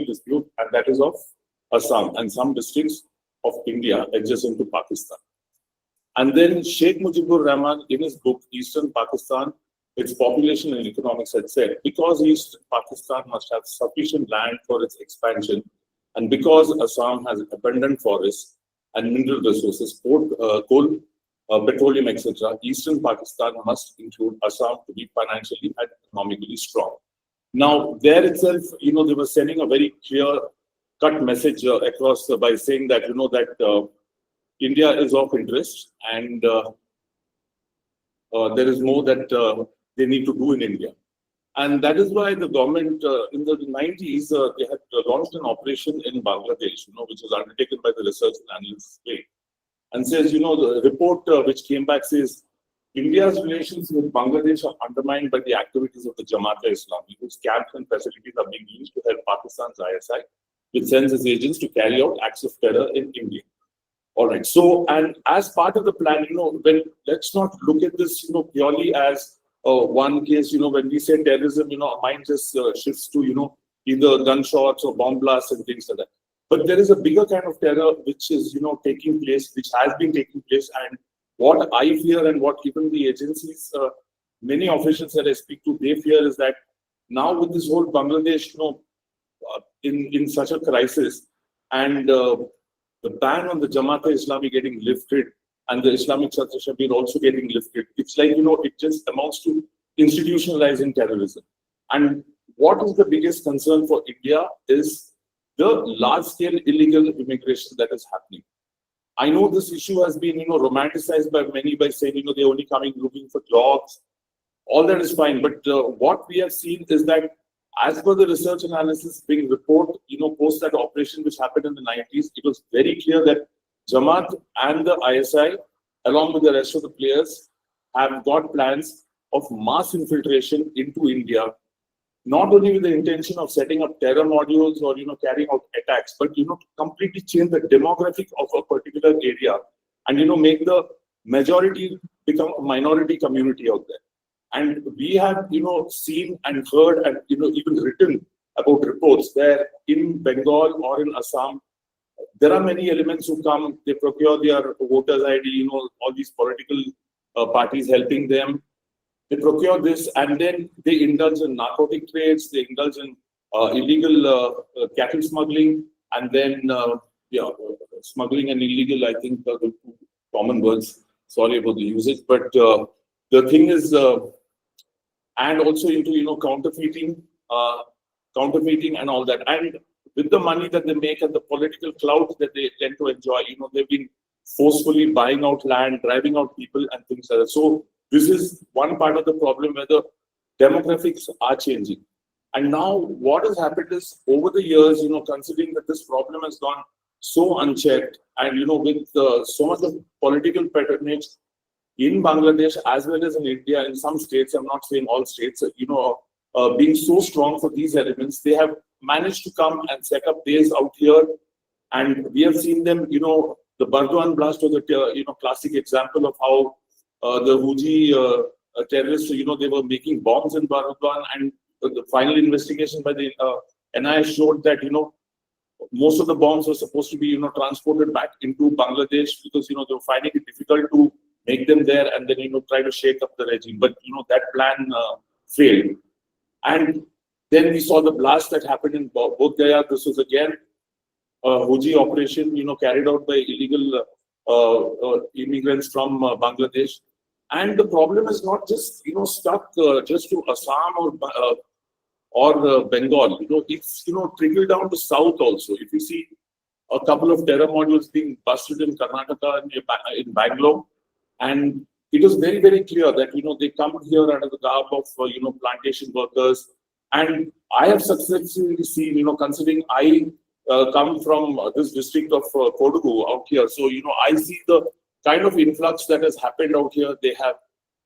dispute, and that is of Assam and some districts of India adjacent to Pakistan. And then Sheikh Mujibur Rahman, in his book Eastern Pakistan, its population and economics, had said, because East Pakistan must have sufficient land for its expansion, and because Assam has abundant forests and mineral resources, coal, petroleum, etc., Eastern Pakistan must include Assam to be financially and economically strong. Now, there itself, they were sending a very clear-cut message across by saying that, that India is of interest, and there is more that they need to do in India. And that is why the government in the 90s, they had launched an operation in Bangladesh, which was undertaken by the Research and Analysis Wing. And says, the report which came back says, India's relations with Bangladesh are undermined by the activities of the Jamaat-e-Islami, whose camps and facilities are being used to help Pakistan's ISI, which sends its agents to carry out acts of terror in India. All right. So, and as part of the plan, let's not look at this, purely as one case, when we say terrorism, our mind just shifts to, either gunshots or bomb blasts and things like that. But there is a bigger kind of terror which is, taking place, which has been taking place. And what I fear and what even the agencies, many officials that I speak to, they fear is that now with this whole Bangladesh, in such a crisis, and the ban on the Jamaat-e-Islami getting lifted, and the Islamic Chhatra Shabir also getting lifted, it's like, it just amounts to institutionalizing terrorism. And what is the biggest concern for India is the large-scale illegal immigration that is happening. I know this issue has been, romanticized by many by saying, they're only coming looking for jobs. All that is fine. But what we have seen is that as per the research analysis being report, post that operation which happened in the 90s, it was very clear that Jamaat and the ISI, along with the rest of the players, have got plans of mass infiltration into India, not only with the intention of setting up terror modules or carrying out attacks, but to completely change the demographic of a particular area and make the majority become a minority community out there. And we have seen and heard and even written about reports where in Bengal or in Assam there are many elements who come, they procure their voters ID, all these political parties helping them. They procure this and then they indulge in narcotic trades, they indulge in illegal cattle smuggling, and then smuggling and illegal, I think, are the two common words. Sorry about the usage, but the thing is, and also into counterfeiting and all that. And with the money that they make and the political clout that they tend to enjoy, they've been forcefully buying out land, driving out people and things like that. So this is one part of the problem where the demographics are changing. And now what has happened is over the years, considering that this problem has gone so unchecked and, with so much of political patronage in Bangladesh as well as in India, in some states, I'm not saying all states, being so strong for these elements, they have managed to come and set up base out here. And we have seen them, the Bardwan blast was a classic example of how the Huji terrorists, they were making bombs in Bardwan, and the final investigation by the NIA showed that, most of the bombs were supposed to be, transported back into Bangladesh because, they were finding it difficult to make them there and then, try to shake up the regime. But, that plan failed. And then we saw the blast that happened in Bodh Gaya. This was again a Huji operation, carried out by illegal immigrants from Bangladesh. And the problem is not just, stuck just to Assam or Bengal. It's, trickled down to South also. If you see a couple of terror modules being busted in Karnataka and in Bangalore, and it was very, very clear that, they come here under the garb of, plantation workers. And I have successfully seen, considering I come from this district of Kodagu out here. So, I see the kind of influx that has happened out here. They have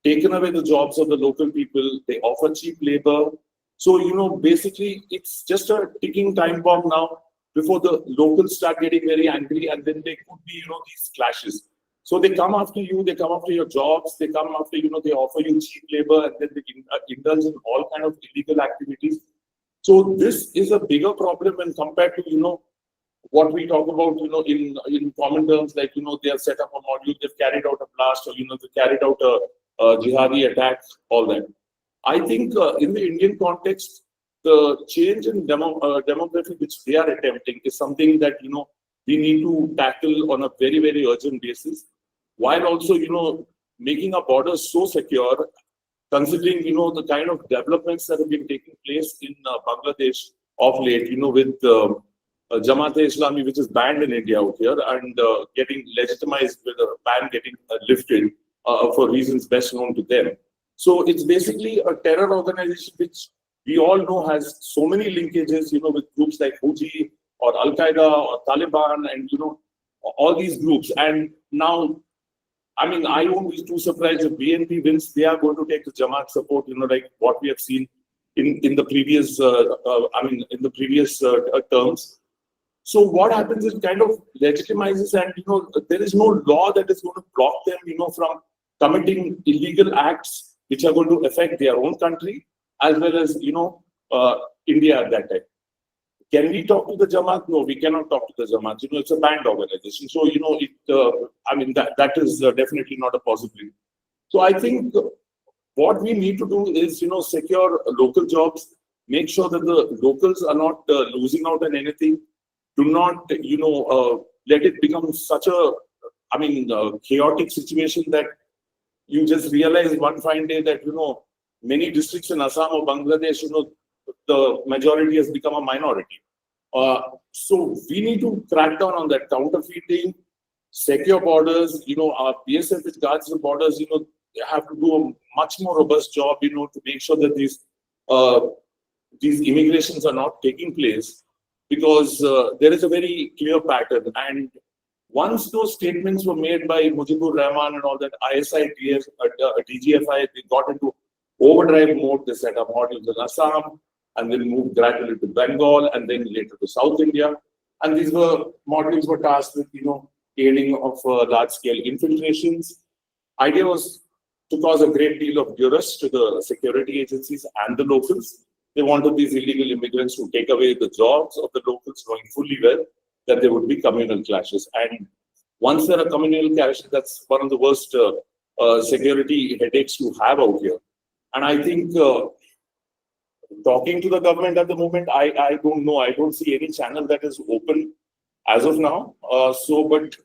taken away the jobs of the local people. They offer cheap labor. So, basically, it's just a ticking time bomb now before the locals start getting very angry, and then there could be, these clashes. So they come after you, they come after your jobs, they come after, they offer you cheap labor, and then they indulge in all kind of illegal activities. So this is a bigger problem when compared to, what we talk about, in common terms, like, they have set up a module, they've carried out a blast, or, they carried out a jihadi attack, all that. I think in the Indian context, the change in demography which they are attempting is something that, we need to tackle on a very, very urgent basis, while also, making our borders so secure, considering, the kind of developments that have been taking place in Bangladesh of late, with Jamaat-e-Islami, which is banned in India out here, and getting legitimized with a ban getting lifted for reasons best known to them. So it's basically a terror organization which we all know has so many linkages, with groups like Huji or Al-Qaeda or Taliban and, all these groups. And now, I won't be too surprised if BNP wins. They are going to take the Jamaat support, like what we have seen in the previous, terms. So what happens is kind of legitimizes, and, there is no law that is going to block them, from committing illegal acts which are going to affect their own country as well as, India at that time. Can we talk to the Jamaat? No, we cannot talk to the Jamaat. It's a banned organization. So, that is definitely not a possibility. So I think what we need to do is, secure local jobs, make sure that the locals are not losing out on anything. Do not, let it become such a, chaotic situation that you just realize one fine day that, many districts in Assam or Bangladesh, the majority has become a minority. So we need to crack down on that counterfeiting, secure borders. Our BSF, which guards the borders, they have to do a much more robust job, to make sure that these immigrations are not taking place, because there is a very clear pattern. And once those statements were made by Mujibur Rahman and all that, ISI, DGFI, they got into overdrive mode. They set up modules in Assam, and then moved gradually to Bengal, and then later to South India. And these modules were tasked with, aiding of large-scale infiltrations. Idea was to cause a great deal of duress to the security agencies and the locals. They wanted these illegal immigrants to take away the jobs of the locals, knowing fully well that there would be communal clashes. And once there are communal clashes, that's one of the worst security headaches to have out here. And I think talking to the government at the moment, I don't know. I don't see any channel that is open as of now. But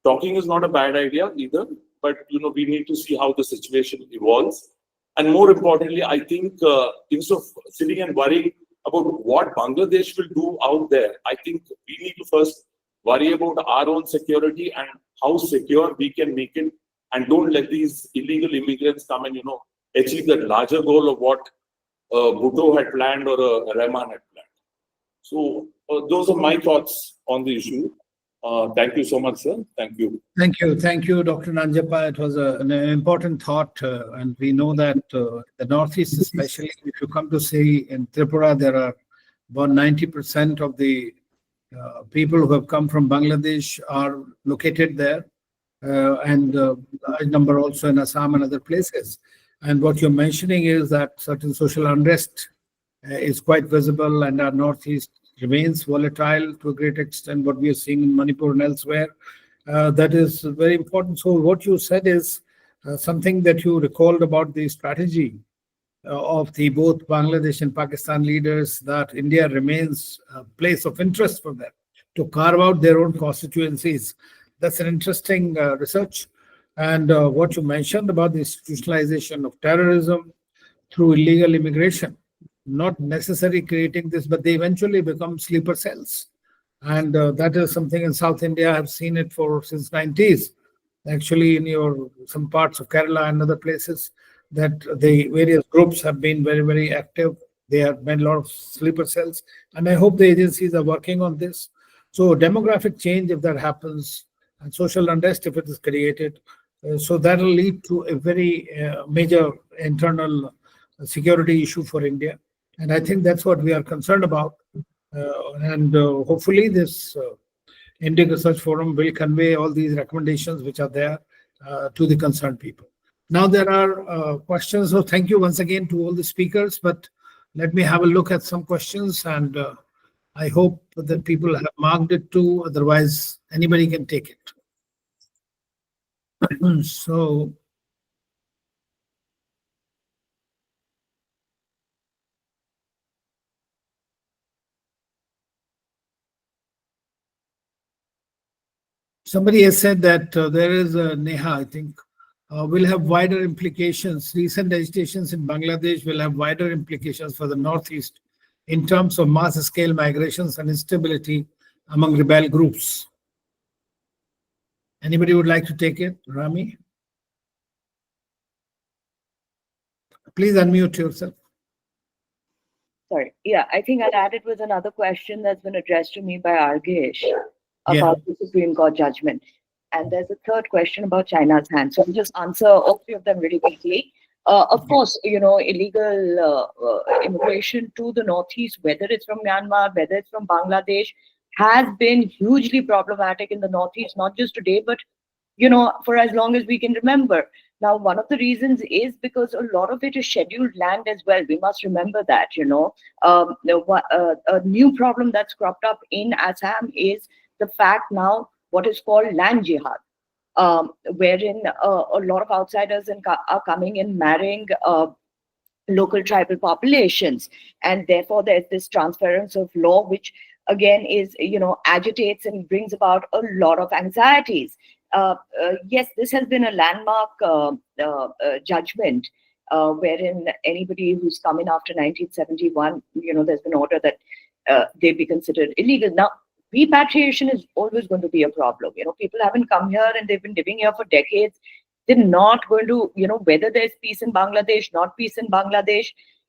talking is not a bad idea either. But, we need to see how the situation evolves. And more importantly, I think instead of sitting and worrying about what Bangladesh will do out there, I think we need to first worry about our own security and how secure we can make it, and don't let these illegal immigrants come and, achieve that larger goal of what Bhutto had planned or Rahman had planned. So those are my thoughts on the issue. Thank you so much, sir. Thank you. Thank you. Thank you, Dr. Nanjappa. It was an important thought. And we know that the Northeast, especially, if you come to see in Tripura, there are about 90% of the people who have come from Bangladesh are located there. And a large number also in Assam and other places. And what you're mentioning is that certain social unrest is quite visible, and our Northeast remains volatile to a great extent, what we are seeing in Manipur and elsewhere. That is very important. So what you said is something that you recalled about the strategy of the both Bangladesh and Pakistan leaders, that India remains a place of interest for them to carve out their own constituencies. That's an interesting research. And what you mentioned about the institutionalization of terrorism through illegal immigration, not necessarily creating this, but they eventually become sleeper cells. And that is something in South India. I've seen it since 90s. Actually, in some parts of Kerala and other places, that the various groups have been very, very active. They have made a lot of sleeper cells. And I hope the agencies are working on this. So demographic change, if that happens, and social unrest, if it is created, so that will lead to a very major internal security issue for India. And I think that's what we are concerned about. And hopefully this Indic Research Forum will convey all these recommendations which are there to the concerned people. Now there are questions. So thank you once again to all the speakers, but let me have a look at some questions, and I hope that people have marked it too. Otherwise, anybody can take it. So somebody has said that there is a Neha, I think, will have wider implications. Recent agitations in Bangladesh will have wider implications for the Northeast in terms of mass-scale migrations and instability among rebel groups. Anybody would like to take it? Rami? Please unmute yourself. Sorry. Yeah, I think I'll add it with another question that's been addressed to me by Argesh about the Supreme Court judgment. And there's a third question about China's hand. So I'll just answer all three of them really quickly. Of course, illegal immigration to the Northeast, whether it's from Myanmar, whether it's from Bangladesh, has been hugely problematic in the Northeast, not just today, but, for as long as we can remember. Now, one of the reasons is because a lot of it is scheduled land as well. We must remember that, a new problem that's cropped up in Assam is the fact now what is called land jihad, wherein a lot of outsiders are coming in, marrying local tribal populations, and therefore there's this transference of law, which again is, agitates and brings about a lot of anxieties. Yes, this has been a landmark judgment, wherein anybody who's come in after 1971, there's been order that they be considered illegal. Now, repatriation is always going to be a problem. People haven't come here and they've been living here for decades. They're not going to, whether there's peace in Bangladesh, not peace in Bangladesh,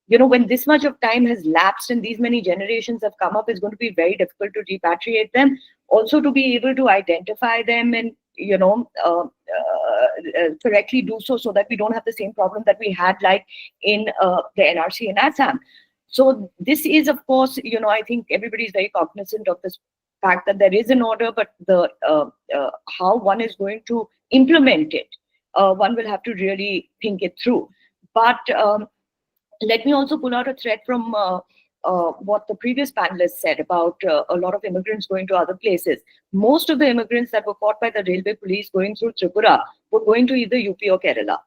when this much of time has lapsed and these many generations have come up, it's going to be very difficult to repatriate them. Also, to be able to identify them and, correctly do so that we don't have the same problem that we had like in the NRC in Assam. So this is, of course, I think everybody is very cognizant of this fact that there is an order, but the how one is going to implement it, one will have to really think it through. But let me also pull out a thread from what the previous panelists said about a lot of immigrants going to other places. Most of the immigrants that were caught by the railway police going through Tripura were going to either UP or Kerala.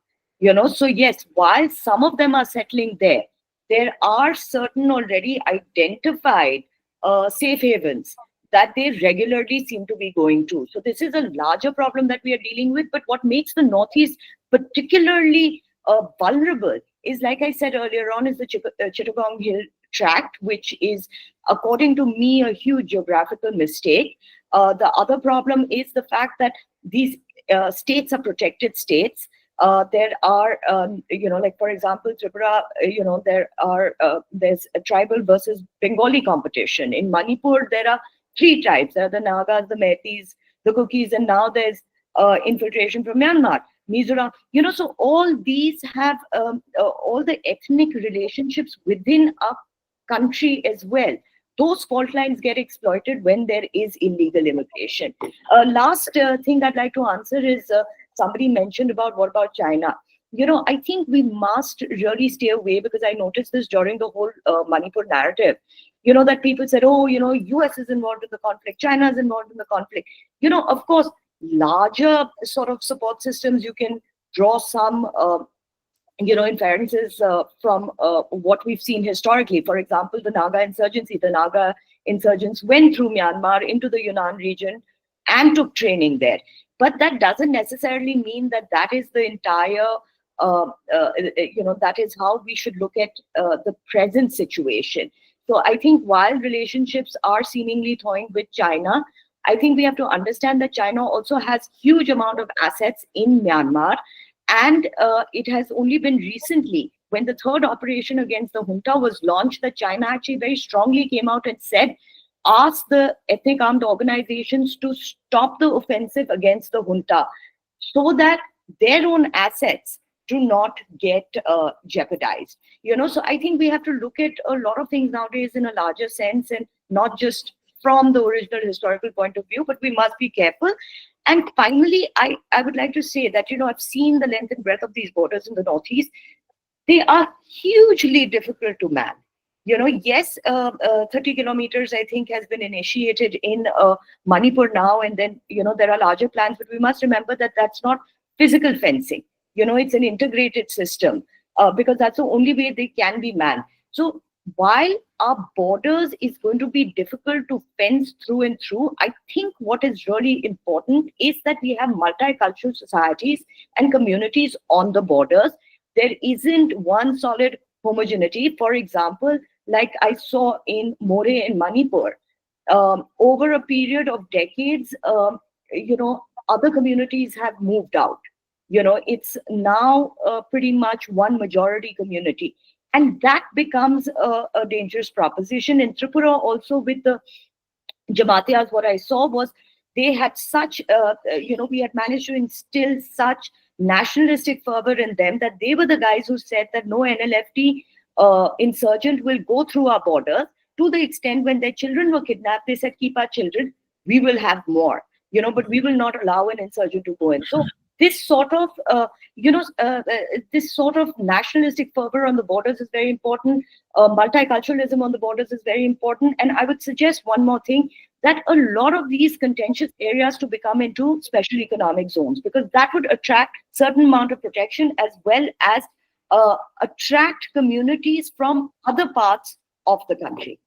So yes, while some of them are settling there are certain already identified safe havens that they regularly seem to be going to. So this is a larger problem that we are dealing with. But what makes the Northeast particularly vulnerable is, like I said earlier on, is the Chittagong Hill Tract, which is, according to me, a huge geographical mistake. The other problem is the fact that these states are protected states. There are, like, for example, Tripura, there's a tribal versus Bengali competition. In Manipur, there are 3 tribes. There are the Nagas, the Metis, the Kukis, and now there's infiltration from Myanmar. Mizoram, so all these have all the ethnic relationships within a country as well. Those fault lines get exploited when there is illegal immigration. Last thing I'd like to answer is somebody mentioned about what about China. I think we must really stay away, because I noticed this during the whole Manipur narrative. That people said, oh, US is involved in the conflict, China is involved in the conflict. Of course, larger sort of support systems, you can draw some inferences from what we've seen historically. For example, the Naga insurgency. The Naga insurgents went through Myanmar into the Yunnan region and took training there. But that doesn't necessarily mean that that is the entire, that is how we should look at the present situation. So I think while relationships are seemingly thawing with China, I think we have to understand that China also has huge amount of assets in Myanmar. And it has only been recently, when the third operation against the junta was launched, that China actually very strongly came out and said, ask the ethnic armed organizations to stop the offensive against the junta so that their own assets do not get jeopardized. So I think we have to look at a lot of things nowadays in a larger sense, and not just from the original historical point of view, but we must be careful. And finally, I would like to say that, I've seen the length and breadth of these borders in the Northeast. They are hugely difficult to man. Yes, 30 kilometers, I think, has been initiated in Manipur now. And then, there are larger plans, but we must remember that that's not physical fencing. It's an integrated system because that's the only way they can be manned. So while our borders is going to be difficult to fence through and through, I think what is really important is that we have multicultural societies and communities on the borders. There isn't one solid homogeneity. For example, like I saw in More in Manipur, over a period of decades, other communities have moved out. It's now pretty much one majority community. And that becomes a dangerous proposition. In Tripura also, with the Jamaatiyas, what I saw was they had such, we had managed to instill such nationalistic fervor in them that they were the guys who said that no NLFT insurgent will go through our borders, to the extent when their children were kidnapped, they said, keep our children, we will have more, but we will not allow an insurgent to go in. So this sort of this sort of nationalistic fervor on the borders is very important. Multiculturalism on the borders is very important. And I would suggest one more thing, that a lot of these contentious areas to become into special economic zones, because that would attract certain amount of protection as well as attract communities from other parts of the country.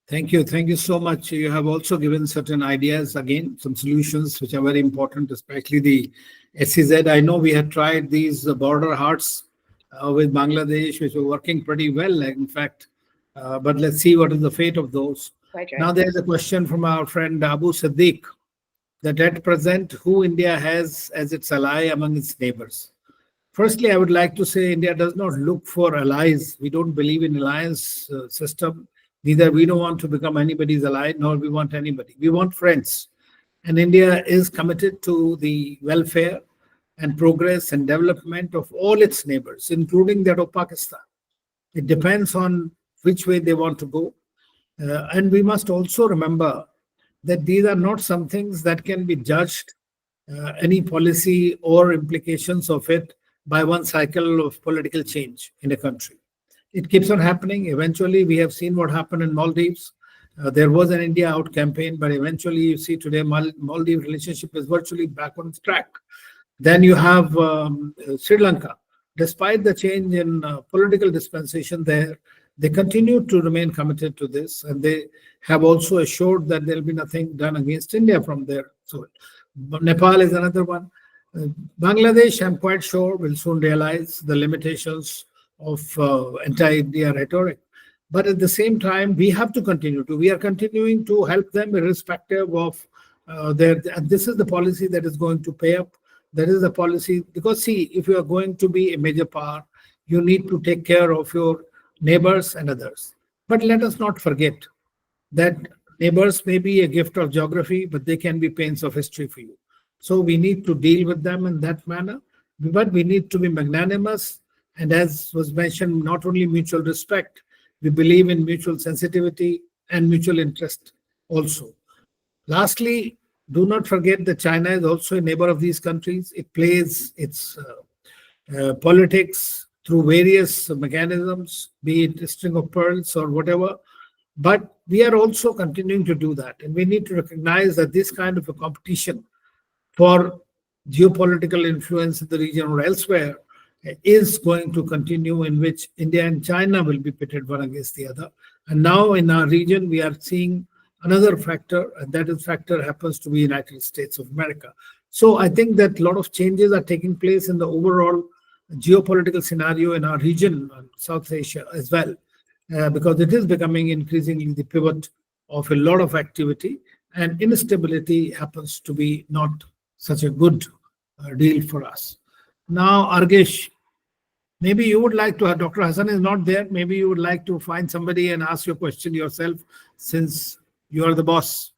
Thank you. Thank you so much. You have also given certain ideas, again, some solutions which are very important, especially the SEZ. I know we had tried these border hearts with Bangladesh, which were working pretty well, in fact. But let's see what is the fate of those. Right. Now, there's a question from our friend Abu Siddiq, that at present, who India has as its ally among its neighbors. Firstly, I would like to say India does not look for allies. We don't believe in alliance system. Neither we don't want to become anybody's ally, nor we want anybody. We want friends. And India is committed to the welfare and progress and development of all its neighbors, including that of Pakistan. It depends on which way they want to go. And we must also remember that these are not some things that can be judged, any policy or implications of it, by one cycle of political change in a country. It keeps on happening. Eventually, we have seen what happened in Maldives. There was an India out campaign, but eventually you see today Maldives relationship is virtually back on track. Then you have Sri Lanka. Despite the change in political dispensation there, they continue to remain committed to this, and they have also assured that there will be nothing done against India from there. So Nepal is another one. Bangladesh, I'm quite sure, will soon realize the limitations of anti-India rhetoric. But at the same time, we have to continue to. We are continuing to help them irrespective of their. And this is the policy that is going to pay up. That is the policy. Because see, if you are going to be a major power, you need to take care of your neighbors and others. But let us not forget that neighbors may be a gift of geography, but they can be pains of history for you. So we need to deal with them in that manner. But we need to be magnanimous. And as was mentioned, not only mutual respect, we believe in mutual sensitivity and mutual interest also. Lastly, do not forget that China is also a neighbor of these countries. It plays its politics through various mechanisms, be it a string of pearls or whatever. But we are also continuing to do that. And we need to recognize that this kind of a competition for geopolitical influence in the region or elsewhere is going to continue, in which India and China will be pitted one against the other. And now in our region, we are seeing another factor, and that is factor happens to be United States of America. So I think that a lot of changes are taking place in the overall geopolitical scenario in our region, South Asia as well, because it is becoming increasingly the pivot of a lot of activity, and instability happens to be not such a good deal for us. Now, Argesh, maybe you would like to, Dr. Hasan is not there, maybe you would like to find somebody and ask your question yourself, since you are the boss.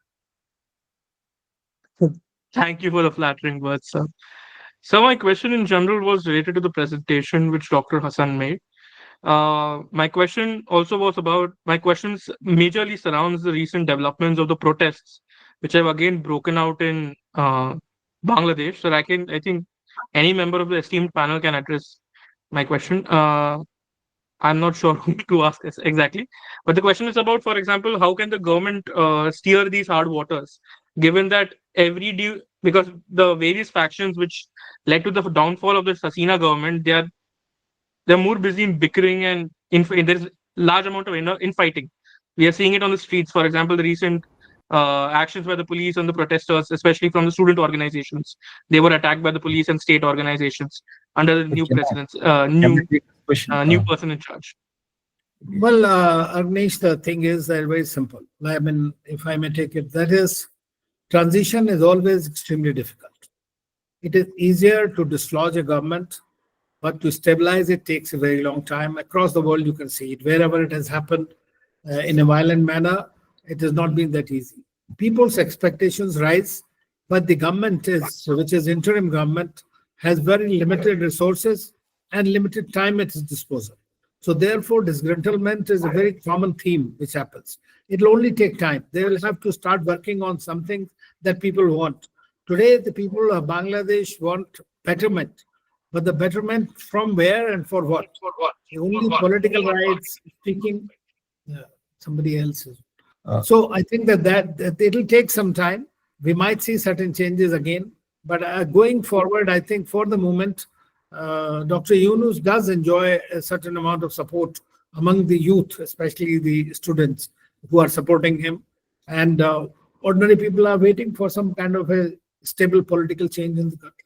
Thank you for the flattering words, sir. So my question in general was related to the presentation which Dr. Hasan made. My questions majorly surrounds the recent developments of the protests, which have again broken out in Bangladesh. So I think any member of the esteemed panel can address my question. I'm not sure who to ask this exactly, but the question is about, for example, how can the government steer these hard waters, given that because the various factions which led to the downfall of the Hasina government, they're more busy in bickering and there's large amount of infighting. We are seeing it on the streets. For example, the recent actions by the police on the protesters, especially from the student organizations. They were attacked by the police and state organizations under the new president's new person in charge. Well, Agnesh, the thing is that very simple. I mean, if I may take it, that is, transition is always extremely difficult. It is easier to dislodge a government, but to stabilize it takes a very long time. Across the world, you can see it. Wherever it has happened in a violent manner, it has not been that easy. People's expectations rise, but the government which is interim government, has very limited resources and limited time at its disposal. So therefore, disgruntlement is a very common theme which happens. It will only take time. They will have to start working on something that people want Today, the people of Bangladesh want betterment, but the betterment from where and for what? The only political rights speaking, somebody else is. So I think that it'll take some time. We might see certain changes again, but going forward, I think for the moment, Dr. Yunus does enjoy a certain amount of support among the youth, especially the students who are supporting him. And ordinary people are waiting for some kind of a stable political change in the country.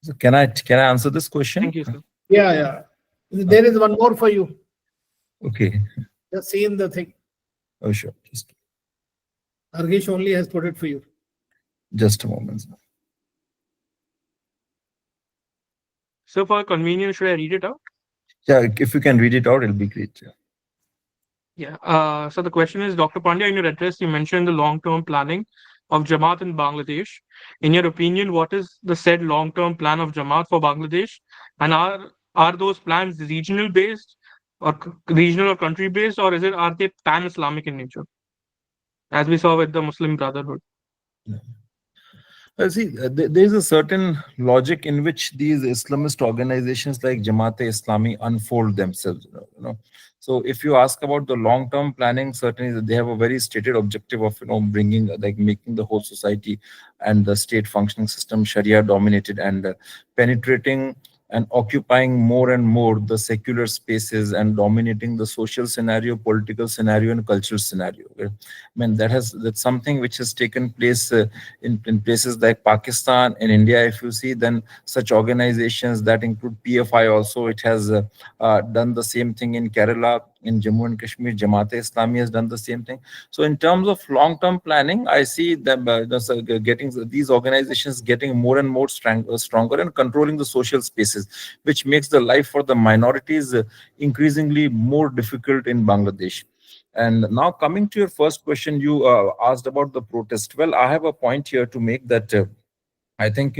So can I answer this question? Thank you, sir. Yeah. There is one more for you. Okay. Just see in the thing. Oh, sure. Argesh only has put it for you. Just a moment. So for convenience, should I read it out? Yeah, if you can read it out, it'll be great. Yeah. So the question is, Dr. Pandya, in your address, you mentioned the long-term planning of Jamaat in Bangladesh. In your opinion, what is the said long-term plan of Jamaat for Bangladesh? And are those plans regional based or regional or country based, or are they pan-Islamic in nature, as we saw with the Muslim Brotherhood? See, there is a certain logic in which these Islamist organizations like Jamaat-e-Islami unfold themselves. So if you ask about the long-term planning, certainly they have a very stated objective of bringing, like making the whole society and the state functioning system Sharia dominated and penetrating and occupying more and more the secular spaces and dominating the social scenario, political scenario, and cultural scenario. I mean, that's something which has taken place in places like Pakistan and India. If you see, then such organizations that include PFI also, it has done the same thing in Kerala, in Jammu and Kashmir. Jamaat-e-Islami has done the same thing. So in terms of long-term planning, I see them these organizations getting more and more stronger and controlling the social spaces, which makes the life for the minorities increasingly more difficult in Bangladesh. And now coming to your first question, you asked about the protest. Well, I have a point here to make that I think,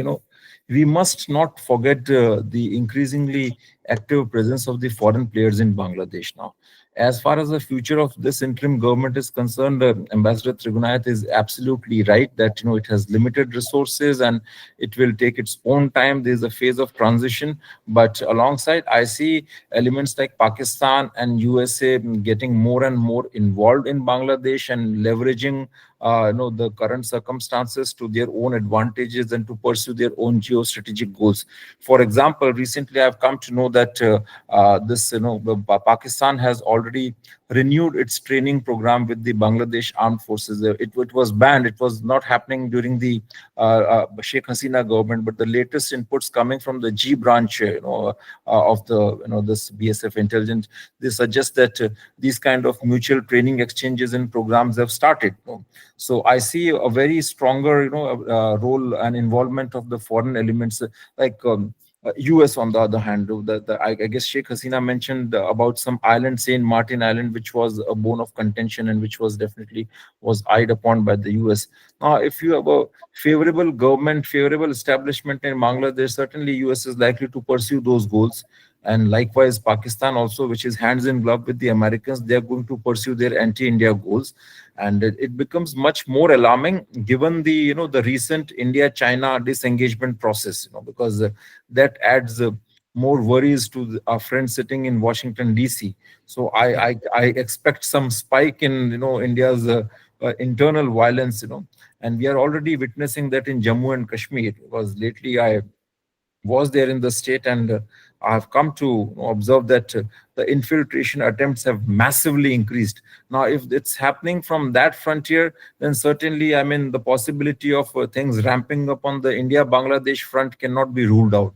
we must not forget the increasingly active presence of the foreign players in Bangladesh now. As far as the future of this interim government is concerned, Ambassador Trigunayat is absolutely right that it has limited resources and it will take its own time. There is a phase of transition, but alongside, I see elements like Pakistan and USA getting more and more involved in Bangladesh and leveraging the current circumstances to their own advantages and to pursue their own geostrategic goals. For example, recently I've come to know that Pakistan has already renewed its training program with the Bangladesh Armed Forces. It was banned. It was not happening during the Sheikh Hasina government, but the latest inputs coming from the G branch of the this BSF intelligence, they suggest that these kind of mutual training exchanges and programs have started. So I see a very stronger role and involvement of the foreign elements like US on the other hand. I guess Sheikh Hasina mentioned about some island, Saint Martin Island, which was a bone of contention and which was definitely eyed upon by the US. Now, if you have a favorable government, favorable establishment in Bangladesh, certainly US is likely to pursue those goals. And likewise, Pakistan also, which is hands in glove with the Americans, they are going to pursue their anti-India goals. And it becomes much more alarming given the the recent India-China disengagement process, because that adds more worries to our friends sitting in Washington D.C. So I expect some spike in India's internal violence, and we are already witnessing that in Jammu and Kashmir, because lately I was there in the state and I have come to observe that the infiltration attempts have massively increased. Now, if it's happening from that frontier, then certainly, I mean, the possibility of things ramping up on the India-Bangladesh front cannot be ruled out.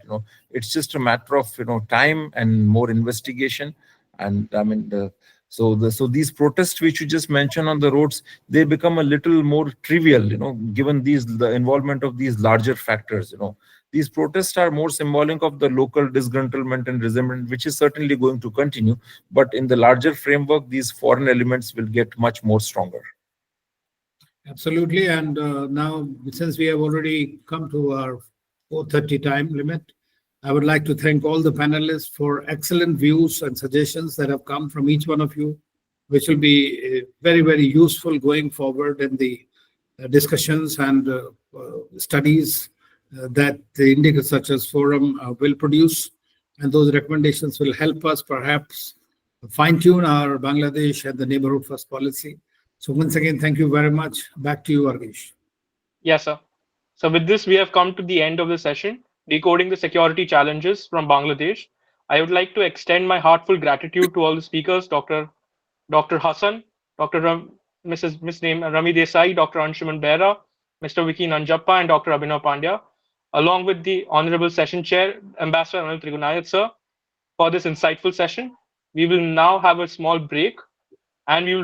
It's just a matter of time and more investigation. And I mean, so these protests which you just mentioned on the roads, they become a little more trivial, given the involvement of these larger factors. These protests are more symbolic of the local disgruntlement and resentment, which is certainly going to continue. But in the larger framework, these foreign elements will get much more stronger. Absolutely. And now, since we have already come to our 4:30 time limit, I would like to thank all the panelists for excellent views and suggestions that have come from each one of you, which will be very, very useful going forward in the discussions and studies that the Indic Researchers Forum will produce. And those recommendations will help us perhaps fine-tune our Bangladesh and the neighborhood first policy. So once again, thank you very much. Back to you, Argesh. Yes, sir. So with this, we have come to the end of the session, decoding the security challenges from Bangladesh. I would like to extend my heartfelt gratitude to all the speakers, Dr. Hasan, Miss name Rami Desai, Dr. Anshuman Behera, Mr. Vicky Nanjappa, and Dr. Abhinav Pandya, along with the Honorable Session Chair, Ambassador Anil Trigunayat, sir, for this insightful session. We will now have a small break, and we will